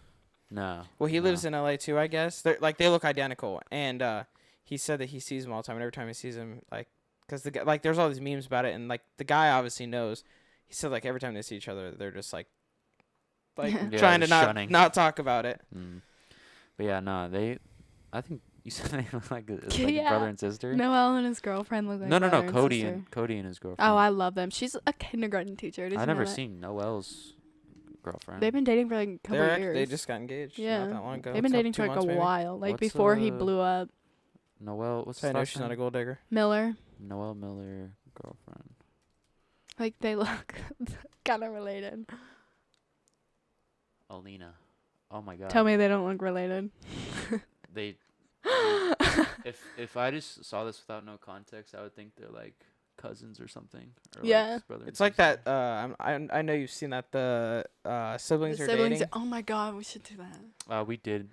No. Well, he no. lives in LA too, I guess. They're like they look identical, and he said that he sees him all the time, and every time he sees him, like, cause the guy, like, there's all these memes about it, and like the guy obviously knows. He said like every time they see each other, they're just like Yeah, trying to shunning. not talk about it. Mm. But yeah, no, I think you said they look like a Yeah. brother and sister. Noel and his girlfriend look like no, brother and Cody sister. Cody and his girlfriend. Oh, I love them. She's a kindergarten teacher. Did I've you never know that? seen Noel's girlfriend. They've been dating for like a couple years. They just got engaged. yeah. Not that long ago. They've been Couple- dating 2 for like months, a maybe. while. Like What's, before he blew up. Noel, what's So I his know last she's not a name? gold digger. Miller. Noel Miller girlfriend. Like they look kind of related. Alina. Oh my god. Tell me they don't look related. They if I just saw this without no context, I would think they're like cousins or something. Or Yeah. like brother and It's like sister. that. I know you've seen that the siblings The are siblings. dating. Oh my god, we should do that. We already did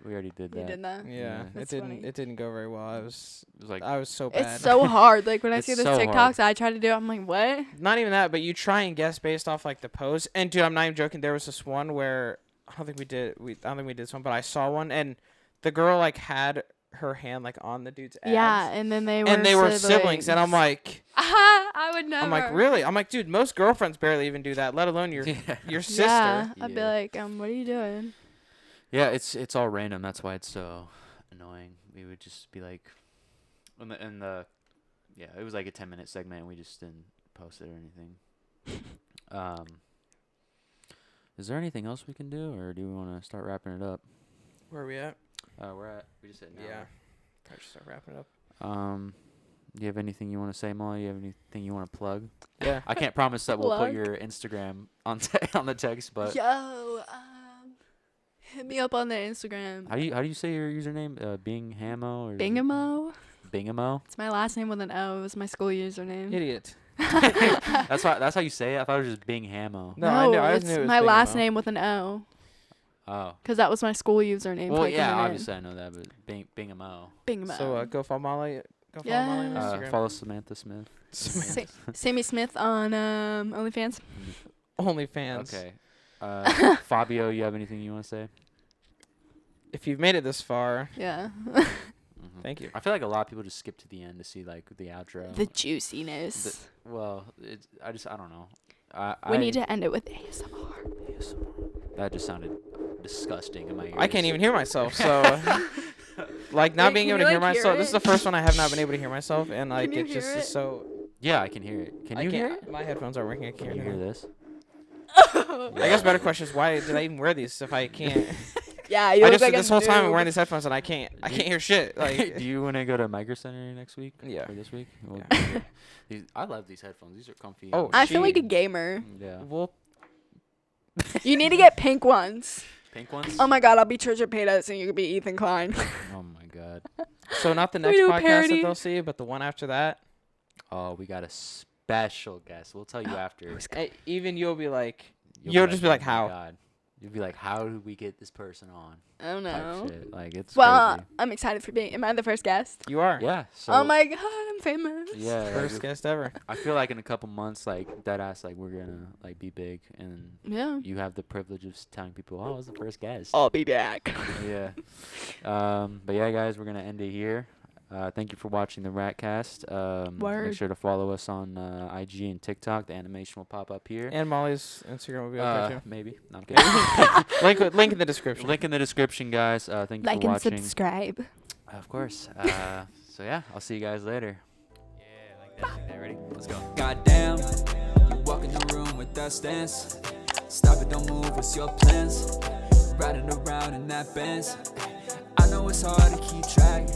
that. You did that. Yeah, Yeah. it That's didn't. funny. It didn't go very well. I was like so bad. It's so hard. Like when I It's see the so TikToks, hard. I try to do it. I'm like, what? Not even that, but you try and guess based off like the pose. And dude, I'm not even joking. There was this one where I don't think we did this one, but I saw one, and the girl like had her hand like on the dude's abs. Yeah, and then they were siblings, and I'm like, I would never. I'm like, really? I'm like, dude, most girlfriends barely even do that, let alone your sister. Yeah, I'd be Yeah. like, what are you doing? Yeah, it's all random. That's why it's so annoying. We would just be like, it was like a 10-minute segment, and we just didn't post it or anything. Is there anything else we can do, or do we want to start wrapping it up? Where are we at? We just hit an Yeah. hour. Probably should start wrapping it up. Do you have anything you want to say, Molly? You have anything you want to plug? Yeah. I can't promise that we'll put Plug? your Instagram on on the text, but Yo, hit me up on the Instagram. how do you say your username? Binghamo or Binghamo. Binghamo? It's my last name with an O. It's my school username. Idiot. That's how you say it. I thought it was just Binghamo. No, I knew. I it's just knew it was my last Binghamo. name with an O. Oh. Because that was my school username. Well, typing yeah, it in. obviously I know that, but Binghamo. Binghamo. So go follow Molly. Go follow Molly on Yeah. Instagram. Follow Samantha Smith. Sammy Smith on OnlyFans. OnlyFans. Okay. Fabio, you have anything you want to say? If you've made it this far, Yeah. Mhm. thank you. I feel like a lot of people just skip to the end to see like the outro. The juiciness. I don't know. We need to end it with ASMR. That just sounded disgusting in my ears. I can't even hear myself, so like not Wait, being can able to you, hear like, hear myself. This is it? the first one I have not been able to hear myself, and like you it just hear is it? so. Yeah, I can hear it. Can you hear it? My headphones aren't working. I can't Can you hear hear. this? I guess better question is why did I even wear these if I can't? Yeah, you I look just like this a whole time I'm noob. wearing these headphones and I can't hear shit. Like Do you want to go to Micro Center next week? Yeah. Or this week? Yeah. I love these headphones. These are comfy. Oh, I feel like a She- gamer. Yeah. well, You need to get pink ones. Pink ones? Oh my god, I'll be Trisha Paytas and you could be Ethan Klein. Oh my god. so not the We next do a podcast parody. that they'll see, but the one after that. Oh, we got a special guest. We'll tell you after. Even you'll be like, you'll just be like, "Oh my how? God." You'll be like, how did we get this person on? I don't Type know. shit. Like it's Well, crazy. I'm excited for being. Am I the first guest? You are. Yeah. So Oh my god, I'm famous. yeah. like, First guest ever. I feel like in a couple months, like that ass, like we're gonna like be big, and Yeah. you have the privilege of telling people, "Oh, I was the first guest." I'll be back. Yeah. But yeah, guys, we're gonna end it here. Thank you for watching the RatCast. Make Word. sure to follow us on IG and TikTok. The animation will pop up here. And Molly's Instagram will be up there too. Maybe. No, I'm kidding. Link in the description. Link in the description, guys. Thank you Like for and watching. subscribe. Of course. So yeah, I'll see you guys later. Yeah, like that. Okay, ready? Let's go. Goddamn, you walk in the room with that stance. Stop it, don't move, what's your plans? Riding around in that Benz. I know it's hard to keep track.